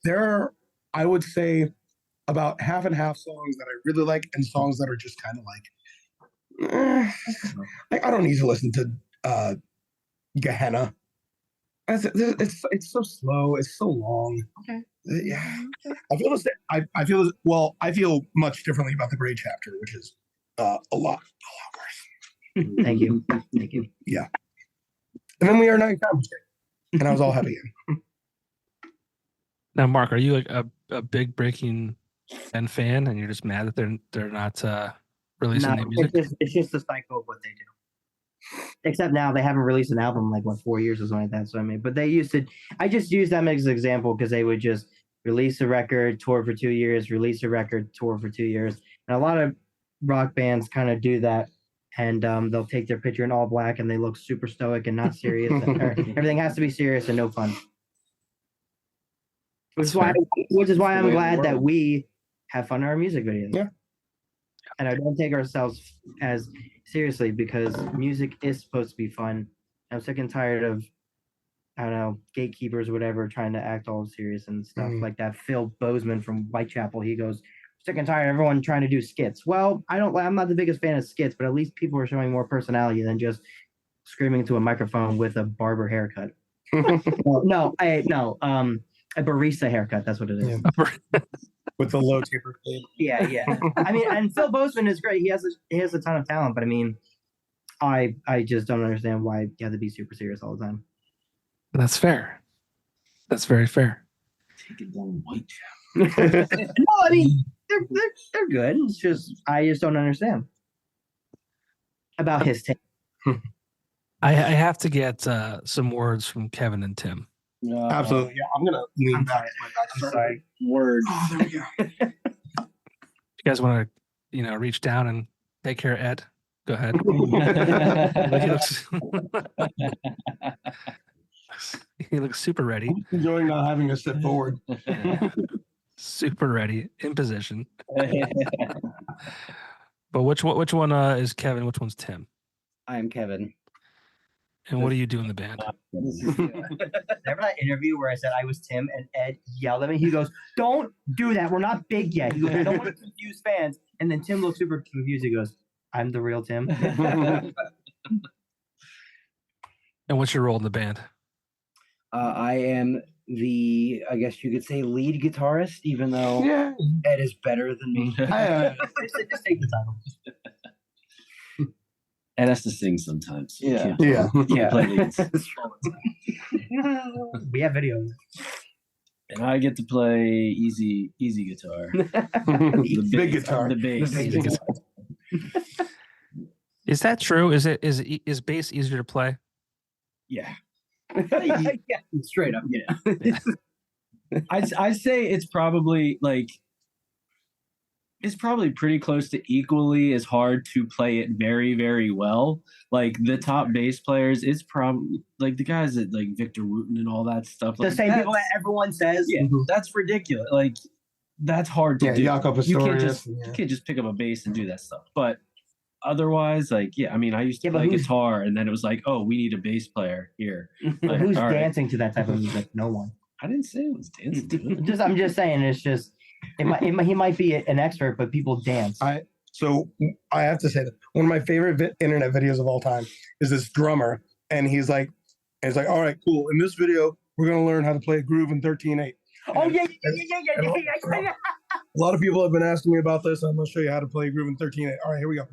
There are, I would say, about half and half songs that I really like, and songs that are just kind of like, I don't need to listen to Gehenna. It's so slow. It's so long. Okay. Yeah, I feel much differently about the Gray Chapter, which is a lot worse. Thank you. Yeah. And then we are 9 times, and I was all happy again. Now, Mark, are you like a big Breaking Ben fan, and you're just mad that they're not releasing new music? It's just the cycle of what they do. Except now they haven't released an album in like 4 years or something like that. So I mean, but they used to. I just use them as an example because they would just release a record, tour for 2 years, release a record, tour for 2 years, and a lot of rock bands kind of do that. And they'll take their picture in all black, and they look super stoic and not serious. Everything has to be serious and no fun. Which is why I'm glad that we have fun in our music videos. Yeah. And I don't take ourselves as seriously because music is supposed to be fun. I'm sick and tired of, I don't know, gatekeepers or whatever trying to act all serious and stuff like that. Phil Bozeman from Whitechapel, he goes, sick and tired of everyone trying to do skits. Well, I'm not the biggest fan of skits, but at least people are showing more personality than just screaming into a microphone with a barber haircut. A barista haircut. That's what it is. Yeah. With the low taper fade. Yeah. I mean, and Phil Bozeman is great. He has a ton of talent, but I mean, I just don't understand why you have to be super serious all the time. That's fair. That's very fair. Take it down white. No, I mean they're good. It's just I just don't understand about his take. I have to get some words from Kevin and Tim. Absolutely. Yeah, I'm gonna lean I'm back. sorry. Word. Oh, there we go. You guys want to, reach down and take care of Ed? Go ahead. He looks super ready. I'm enjoying not having to sit forward. Super ready, in position. But which one is Kevin? Which one's Tim? I am Kevin. And what do you do in the band? Remember that interview where I said I was Tim and Ed yelled at me? He goes, "Don't do that. We're not big yet." He goes, "I don't want to confuse fans." And then Tim looks super confused. He goes, "I'm the real Tim." And what's your role in the band? I am I guess you could say, lead guitarist, even though Ed is better than me. Just take the title. Ed has to sing sometimes. So Yeah. you can't play leads. We have videos. And I get to play easy guitar. Big guitar. The bass. The bass. Is that true? Is bass easier to play? Yeah. Yeah, straight up. Yeah. I'd say it's probably pretty close to equally as hard to play it very, very well. Like the top bass players, it's probably like the guys that like Victor Wooten and all that stuff. The same people that everyone says. Yeah, that's ridiculous. Like that's hard to do. Jakob You Pastorius. can't just pick up a bass and do that stuff. But otherwise, I used to play guitar, and then it was like, oh, we need a bass player here. But Like, who's all right. dancing to that type of music? No one. I didn't say it was dancing to it. I'm just saying. It's just he might be an expert, but people dance. So I have to say that one of my favorite internet videos of all time is this drummer, and he's like, all right, cool. In this video, we're gonna learn how to play a groove in 13/8. Oh yeah. A lot of people have been asking me about this. I'm gonna show you how to play a groove in 13/8. All right, here we go.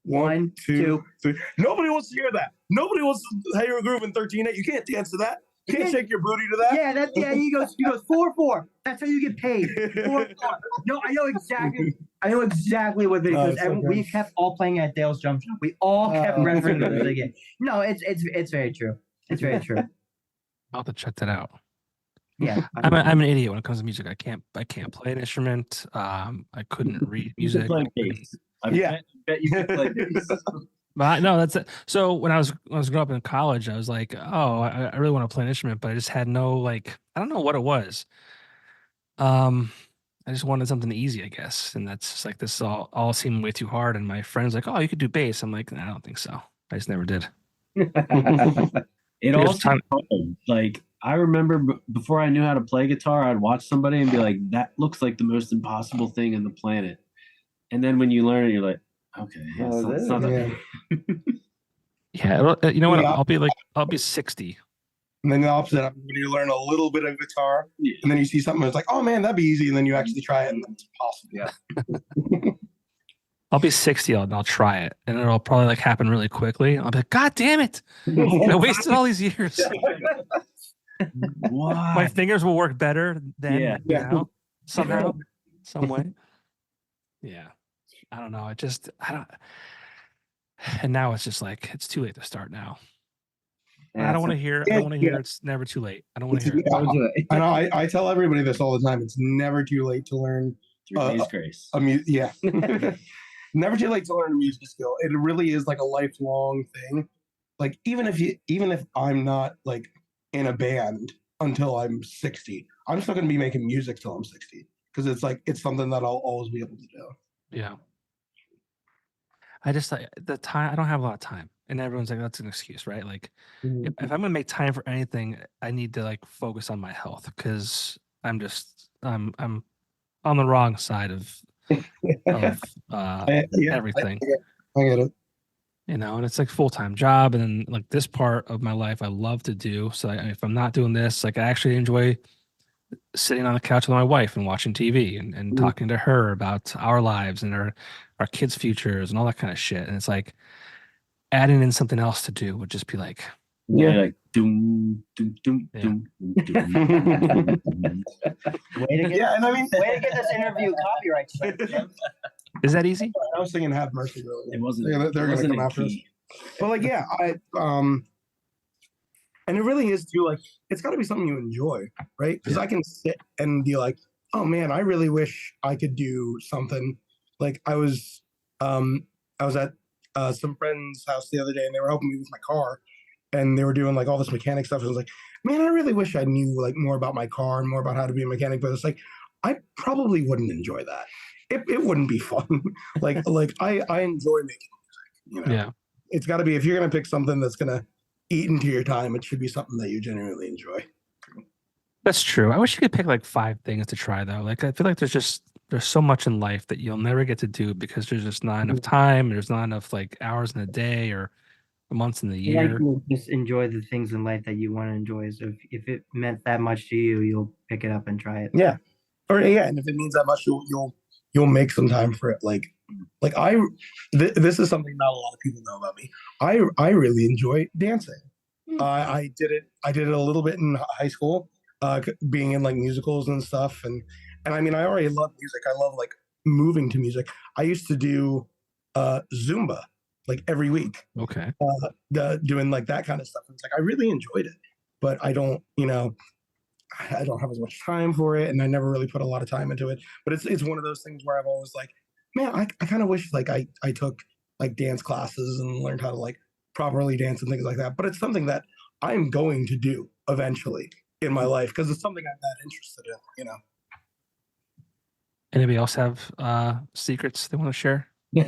1, 2, 3. Nobody wants to hear that. Nobody wants to hear a groove in 13/8. You can't dance to that. You can't shake your booty to that. Yeah, he goes 4/4. That's how you get paid. 4/4. No, I know exactly what video. We kept all playing at Dale's Jump Shop. We all kept referencing it again. No, it's very true. It's very true. I'll have to check that out. Yeah, I'm an idiot when it comes to music. I can't play an instrument. I couldn't read music. I bet you can play bass. But no, that's it. So when I was growing up in college, I was like, oh, I really want to play an instrument, but I just had no I don't know what it was. I just wanted something easy, I guess, and that's just like this all seemed way too hard. And my friend's like, oh, you could do bass. I'm like, nah, I don't think so. I just never did. It also like I remember before I knew how to play guitar, I'd watch somebody and be like, that looks like the most impossible thing on the planet. And then when you learn it, you're like, okay, it's not that bad. Yeah, you know what? I'll be 60. And then the opposite happens when you learn a little bit of guitar, and then you see something that's like, oh man, that'd be easy, and then you actually try it, and it's impossible. Yeah. I'll be 60 and I'll try it, and it'll probably happen really quickly. I'll be like, God damn it! I wasted all these years. Why? My fingers will work better than somehow, some way. Yeah, I don't know. I don't. And now it's just it's too late to start now. I don't want to hear. I don't want to hear. It's never too late. I don't want to hear it. I know. I tell everybody this all the time. It's never too late to learn. Grace. Never too late to learn a music skill. It really is a lifelong thing. Even if I'm not in a band until I'm 60, I'm still going to be making music till I'm 60 because it's something that I'll always be able to do. Yeah. I just the time. I don't have a lot of time, and everyone's like, "That's an excuse, right?" If I'm gonna make time for anything, I need to focus on my health because I'm on the wrong side of everything. I get it. And it's full-time job, and then this part of my life I love to do. So if I'm not doing this, I actually enjoy sitting on the couch with my wife and watching TV and talking to her about our lives and our kids' futures and all that kind of shit. And it's adding in something else to do would just be Doom, doom, doom, Yeah. doom, doom, doom. Yeah, and I mean, Way to get this interview copyright strike, Jim. Is that easy? I was singing "Have Mercy" earlier. It wasn't. They're it gonna wasn't come a after us. key. But like, yeah, and it really is too. Like, it's got to be something you enjoy, right? Because I can sit and be like, oh man, I really wish I could do something. Like I was at some friend's house the other day, and they were helping me with my car, and they were doing like all this mechanic stuff. And I was like, man, I really wish I knew like more about my car and more about how to be a mechanic. But it's like, I probably wouldn't enjoy that. It wouldn't be fun. like I enjoy making music. You know? Yeah. It's got to be, if you're gonna pick something that's gonna eat into your time, it should be something that you genuinely enjoy. That's true. I wish you could pick like 5 things to try though. Like I feel like there's so much in life that you'll never get to do because there's just not enough time. There's not enough like hours in a day or months in the Like year. you just enjoy the things in life that you want to enjoy. So if it meant that much to you, you'll pick it up and try it. Yeah. Or yeah, and if it means that much, you'll make some time for it. Like this is something not a lot of people know about me. I really enjoy dancing. I did it a little bit in high school, being in like musicals and stuff. And I mean, I already love music. I love like moving to music. I used to do Zumba like every week. Okay. Doing like that kind of stuff. It's like I really enjoyed it, but I don't have as much time for it, and I never really put a lot of time into it. But it's one of those things where I've always like, man, I kind of wish like I took like dance classes and learned how to like properly dance and things like that. But it's something that I'm going to do eventually in my life because it's something I'm that interested in, you know. Anybody else have secrets they want to share? Would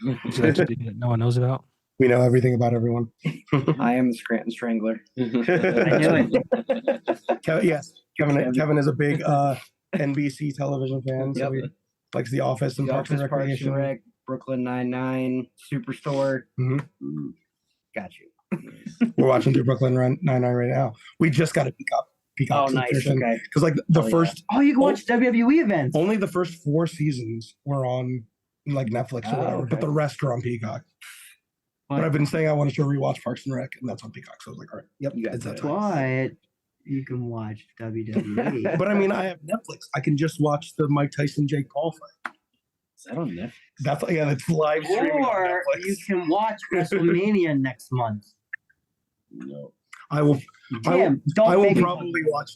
you like to do that no one knows about? We know everything about everyone. I am the Scranton Strangler. Kevin is a big NBC television fan, so he likes The Office and Parks and Recreation. Rec, Brooklyn Nine-Nine, Superstore. Mm-hmm. Got you. We're watching through Brooklyn Nine-Nine right now. We just got a Peacock subscription. Okay. Because like the first, you can watch WWE events. only the first 4 seasons were on like Netflix or whatever, but the rest are on Peacock. But I've been saying I wanted to rewatch Parks and Rec, and that's on Peacock. So I was like, all right, yep, it's that time. But you can watch WWE. But I mean, I have Netflix. I can just watch the Mike Tyson Jake Paul fight. Is that on Netflix? That's live streaming on Or Netflix. you can watch WrestleMania next month. No. I will. Damn, I will make me- probably watch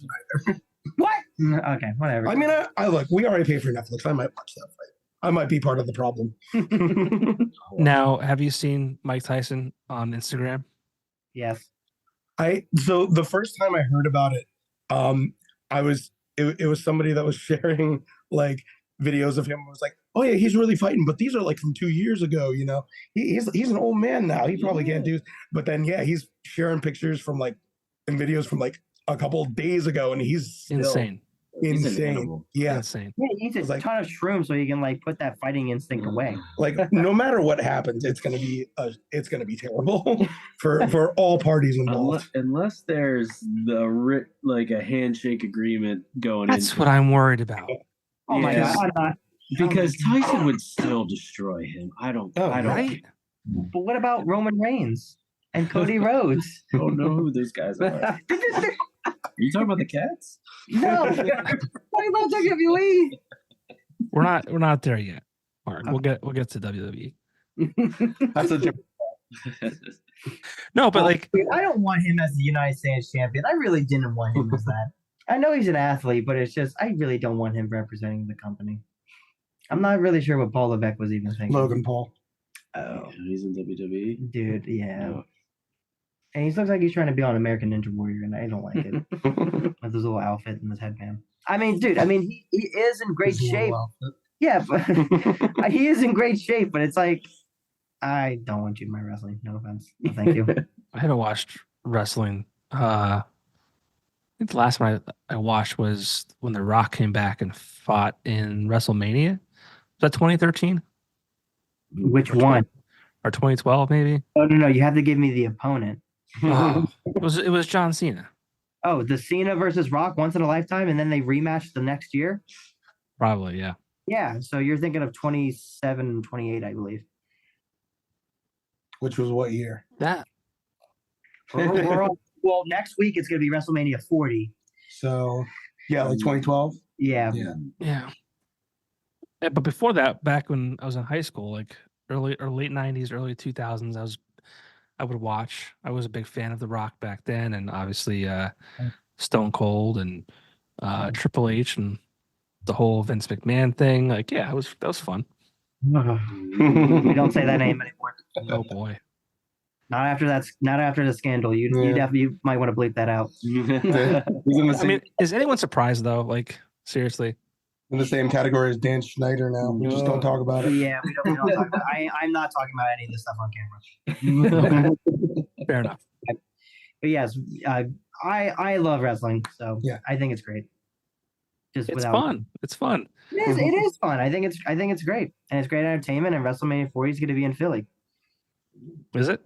neither. What? Okay, whatever. I mean, I look. We already pay for Netflix. I might watch that fight. I might be part of the problem. Now, have you seen Mike Tyson on Instagram? Yes. So the first time I heard about it, it was somebody that was sharing like videos of him. I was like, oh yeah, he's really fighting, but these are like from 2 years ago. You know, he's an old man now. He probably can't do. But then he's sharing pictures from like and videos from like a couple of days ago, and he's still Insane. insane. Yeah, Insane. Yeah, he eats a ton of shrooms so he can like put that fighting instinct away. like no matter what happens, it's gonna be terrible for all parties involved. Unless there's a handshake agreement going. That's what I'm worried about. Oh my Yeah. god, I'm not. Because Tyson would still destroy him. I don't. Right? But what about Roman Reigns and Cody Rhodes? I don't know who those guys are. Are you talking about the cats? No, what about WWE? We're not there yet, Mark. We'll get to WWE. That's a joke. No, but like I don't want him as the United States champion. I really didn't want him as that. I know he's an athlete, but it's just I really don't want him representing the company. I'm not really sure what Paul Levesque was even thinking. Logan Paul. Oh, He's in WWE. dude, yeah. No. And he looks like he's trying to be on American Ninja Warrior, and I don't like it. With his little outfit and his headband. I mean, dude, he is in great shape. Yeah, but he is in great shape, but it's like, I don't want you in my wrestling. No offense. No, thank you. I haven't watched wrestling. I think the last one I watched was when The Rock came back and fought in WrestleMania. Was that 2013? Which one? Or 2012 maybe? Oh, no, you have to give me the opponent. Oh, it was John Cena. Oh, the Cena versus Rock once in a lifetime, and then they rematched the next year? Probably, yeah. Yeah, so you're thinking of 27, 28, I believe. which was what year? That Well, next week it's going to be WrestleMania 40. So, yeah, like 2012. Yeah. yeah. But before that, back when I was in high school, like early or late '90s, early 2000s, I would watch. I was a big fan of The Rock back then, and obviously Stone Cold and Triple H and the whole Vince McMahon thing. Like, yeah, that was fun. We don't say that name anymore. Oh boy. Not after the scandal. You definitely might want to bleep that out. I mean, is anyone surprised though? Like, seriously. In the same category as Dan Schneider now. We just don't talk about it. Yeah, we don't talk about it. I'm not talking about any of this stuff on camera. Fair enough. But yes, I love wrestling, so yeah. I think it's great. It's fun. It's fun. It is fun. I think it's great. And it's great entertainment, and WrestleMania 40 is going to be in Philly. Is it?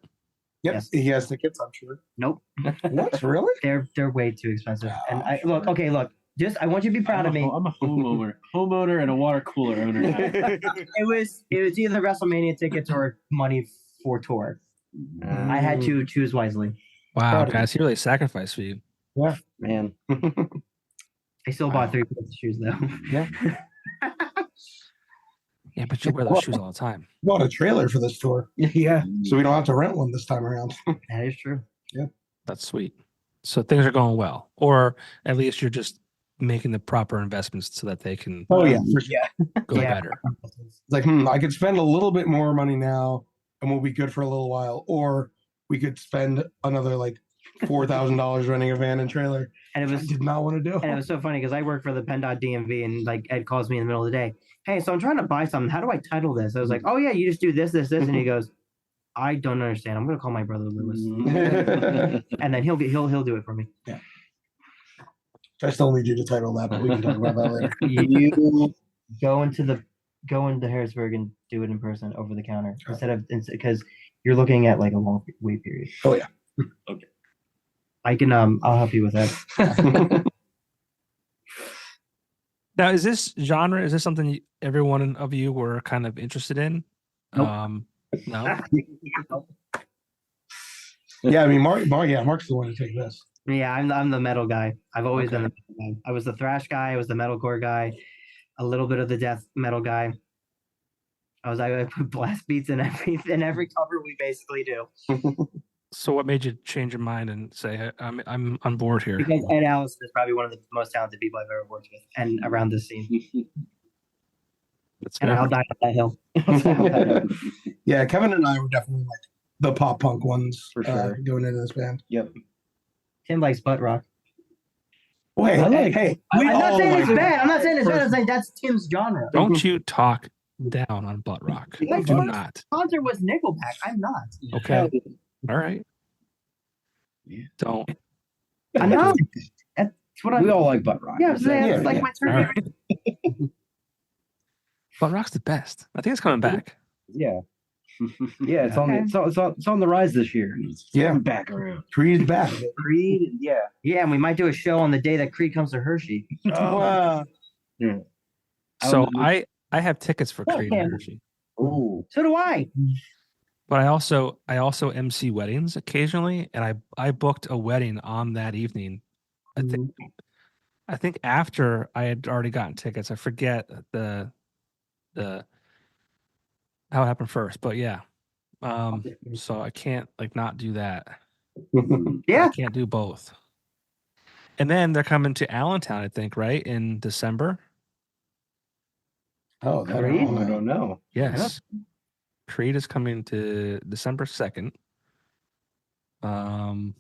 Yep. Yes. He has tickets, I'm sure. Nope. What? Really? They're way too expensive. And look. Just I want you to be proud of me. I'm a homeowner and a water cooler owner. It was either WrestleMania tickets or money for tour. I had to choose wisely. Wow, guys, he really sacrificed for you. Yeah, man. I still bought 3 pairs of shoes though. Yeah. Yeah, but you wear those shoes all the time. Bought a trailer for this tour. Yeah. So we don't have to rent one this time around. That is true. Yeah. That's sweet. So things are going well, or at least you're just making the proper investments so that they can Oh yeah, for sure. go better. It's like, I could spend a little bit more money now and we'll be good for a little while, or we could spend another like $4,000 renting a van and trailer. And I did not want to do. And it was so funny because I work for the PennDOT DMV, and like Ed calls me in the middle of the day. Hey, so I'm trying to buy something. How do I title this? I was like, oh yeah, you just do this, and he goes, I don't understand. I'm gonna call my brother Lewis, and then he'll do it for me. Yeah. I still need you to title that, but we can talk about that later. You go into Harrisburg and do it in person over the counter because you're looking at like a long wait period. Oh yeah. Okay. I can I'll help you with that. Now, is this genre? Is this something every one of you were kind of interested in? Nope. No. Yeah, I mean, Mark's the one to take this. Yeah, I'm the metal guy. I've always been the metal guy. I was the thrash guy. I was the metalcore guy. A little bit of the death metal guy. I put blast beats in every cover we basically do. So what made you change your mind and say I'm on board here? Because Ed Allison is probably one of the most talented people I've ever worked with, and around this scene. And I'll die on that hill. Yeah, Kevin and I were definitely like the pop punk ones for sure going into this band. Yep. Tim likes butt rock. Wait, hey. I'm not saying it's bad. I'm not saying it's bad. I'm saying that's Tim's genre. Don't you talk down on butt rock. My Do first not. sponsor was Nickelback. I'm not. Okay. All right. Yeah. Don't. I'm not. That's what we all like butt rock. Yeah, it's like my third favorite. Butt rock's the best. I think it's coming back. Yeah. Yeah, it's on the rise this year. Yeah, back around. Creed's back. Creed, yeah, and we might do a show on the day that Creed comes to Hershey. Oh. Yeah. So I have tickets for Creed and Hershey. Oh, so do I. But I also MC weddings occasionally, and I booked a wedding on that evening. I think after I had already gotten tickets. I forget the how it happened first, but yeah. So I can't not do that. Yeah, I can't do both. And then they're coming to Allentown, I think, right in December. Oh, Creed? I don't know. Yes, Creed is coming to December 2nd. And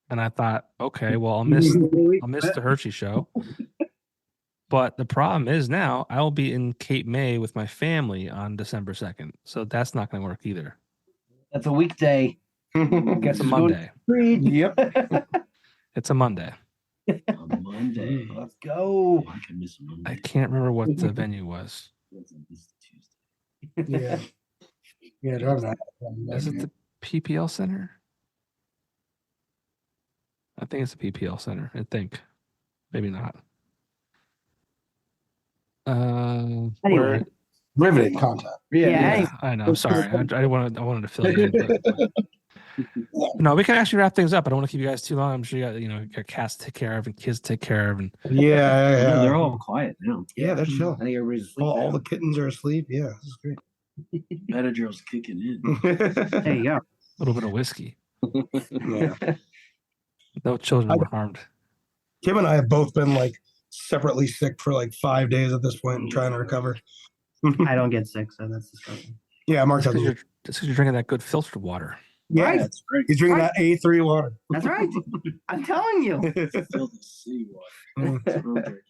I thought, okay, well, I'll miss the Hershey show. But the problem is now I'll be in Cape May with my family on December 2nd. So that's not going to work either. That's a weekday. It's a Monday. Yep. It's a Monday. On Monday. Let's go. I can miss a Monday. I can't remember what the venue was. Yeah. Yeah, drive that. Is it the PPL Center? I think it's the PPL Center. I think. Maybe not. Anyway. riveting content. Yeah. I know. I'm sorry. I wanted to fill you in. But no, we can actually wrap things up. I don't want to keep you guys too long. I'm sure you got cats to take care of and kids to take care of. And Yeah, they're all quiet now. Yeah, they're chill. I think everybody's asleep. All the kittens are asleep. Yeah, this is great. Benadryl's kicking in. There you go. a little bit of whiskey. Yeah. No children were harmed. Kim and I have both been like separately sick for like 5 days at this point and trying to recover. I don't get sick, so that's disgusting. Yeah, Mark That's doesn't. because you're drinking that good filtered water. Yeah, Right. that's right. He's drinking that A3 water. That's right. I'm telling you. Fill the sea water.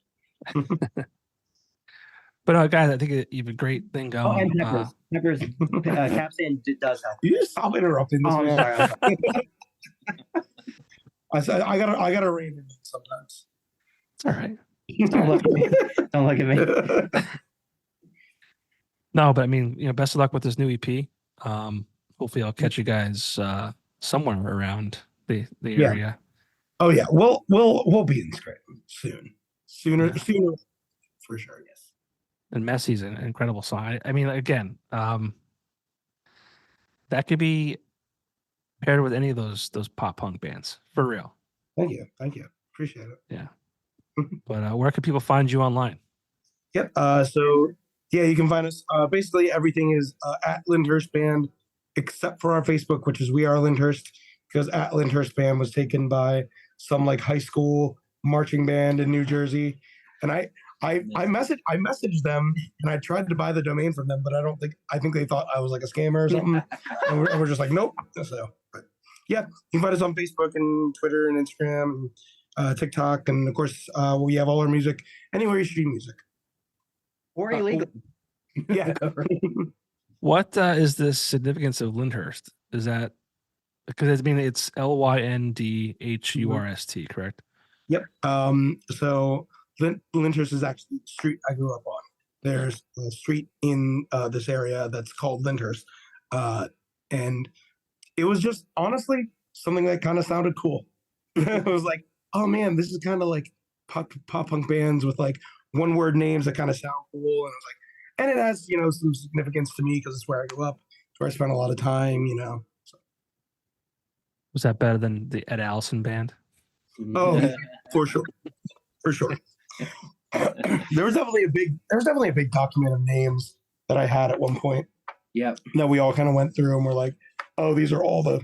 But guys, I think you have a great thing Oh, going. and peppers. Peppers. Capsaicin does help. You just stop interrupting this Oh, I'm man. sorry. I said I gotta rein it in sometimes. It's all right. Don't look at me. Don't look at me. No, but I mean, best of luck with this new EP. Hopefully, I'll catch you guys somewhere around the Yeah. area. Oh yeah, we'll be in Scranton soon. Sooner for sure. Yes. And Messi's an incredible song. I mean, again, that could be paired with any of those pop punk bands for real. Thank you. Appreciate it. Yeah. But where can people find you online? Yep. So yeah, you can find us. Basically, everything is at Lyndhurst Band, except for our Facebook, which is We Are Lyndhurst, because at Lyndhurst Band was taken by some like high school marching band in New Jersey, and I messaged them and I tried to buy the domain from them, but I think they thought I was like a scammer or something, and we're just like nope. So, but yeah, you can find us on Facebook and Twitter and Instagram, and TikTok, and of course we have all our music anywhere you stream music. Or illegal. Yeah. What is the significance of Lyndhurst? Is that because it's Lyndhurst, correct? Yep. So Lyndhurst is actually the street I grew up on. There's a street in this area that's called Lyndhurst, and it was just honestly something that kind of sounded cool. It was like, oh man, this is kind of like pop punk bands with like one word names that kind of sound cool, and I was like, and it has some significance to me because it's where I grew up, it's where I spent a lot of time. So. Was that better than the Ed Allison band? Oh, yeah, for sure. There was definitely a big document of names that I had at one point. Yep. That we all kind of went through and we're like, oh, these are all the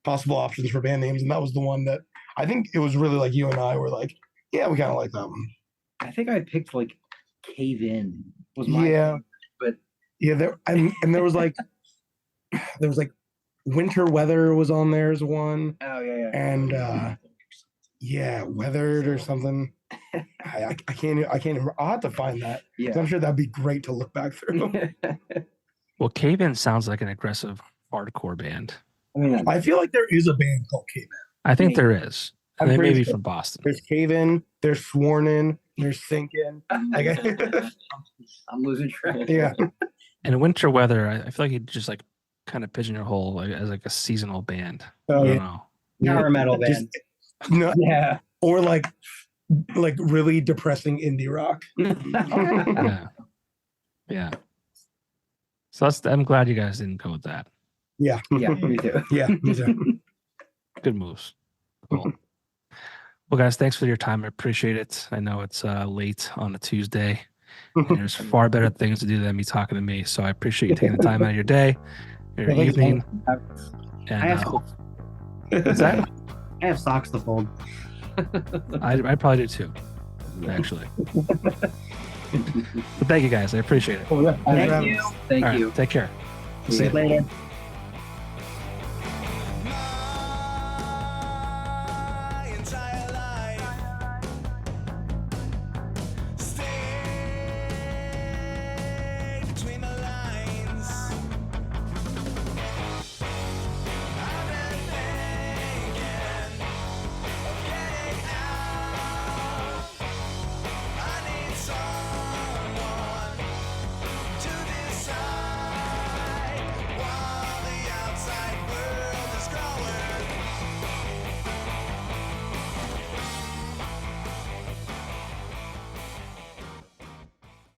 possible options for band names, and that was the one that I think it was really like you and I were like, yeah, we kind of like that one. I think I picked like Cave In was my Yeah, but yeah, there was like Winter Weather was on there as one. Oh yeah. And Weathered or something. I can't even, I'll have to find that. Yeah. I'm sure that'd be great to look back through. Well, Cave In sounds like an aggressive hardcore band. I mean, I feel like there is a band called Cave In. I think there is. I'm They may pretty be sure. from Boston. There's Cave In, there's Sworn In, there's Sinking. I'm losing track. Yeah. And Winter Weather, I feel like you just like kind of pigeonhole like, as like a seasonal band. Oh, I don't yeah. know. Power metal band. No, Yeah. or like really depressing indie rock. Yeah. So I'm glad you guys didn't go with that. Yeah. Yeah, me too. Yeah, me too. Good moves. Cool. Well, guys, thanks for your time. I appreciate it. I know it's late on a Tuesday, and there's far better things to do than me talking to me. So I appreciate you taking the time out of your day, your Yeah, evening. I And have, what's that? I have socks to fold. I probably do too, actually. But thank you guys. I appreciate it. Oh, yeah. Thank you. Thank All right, you. take care. See See you you. Later.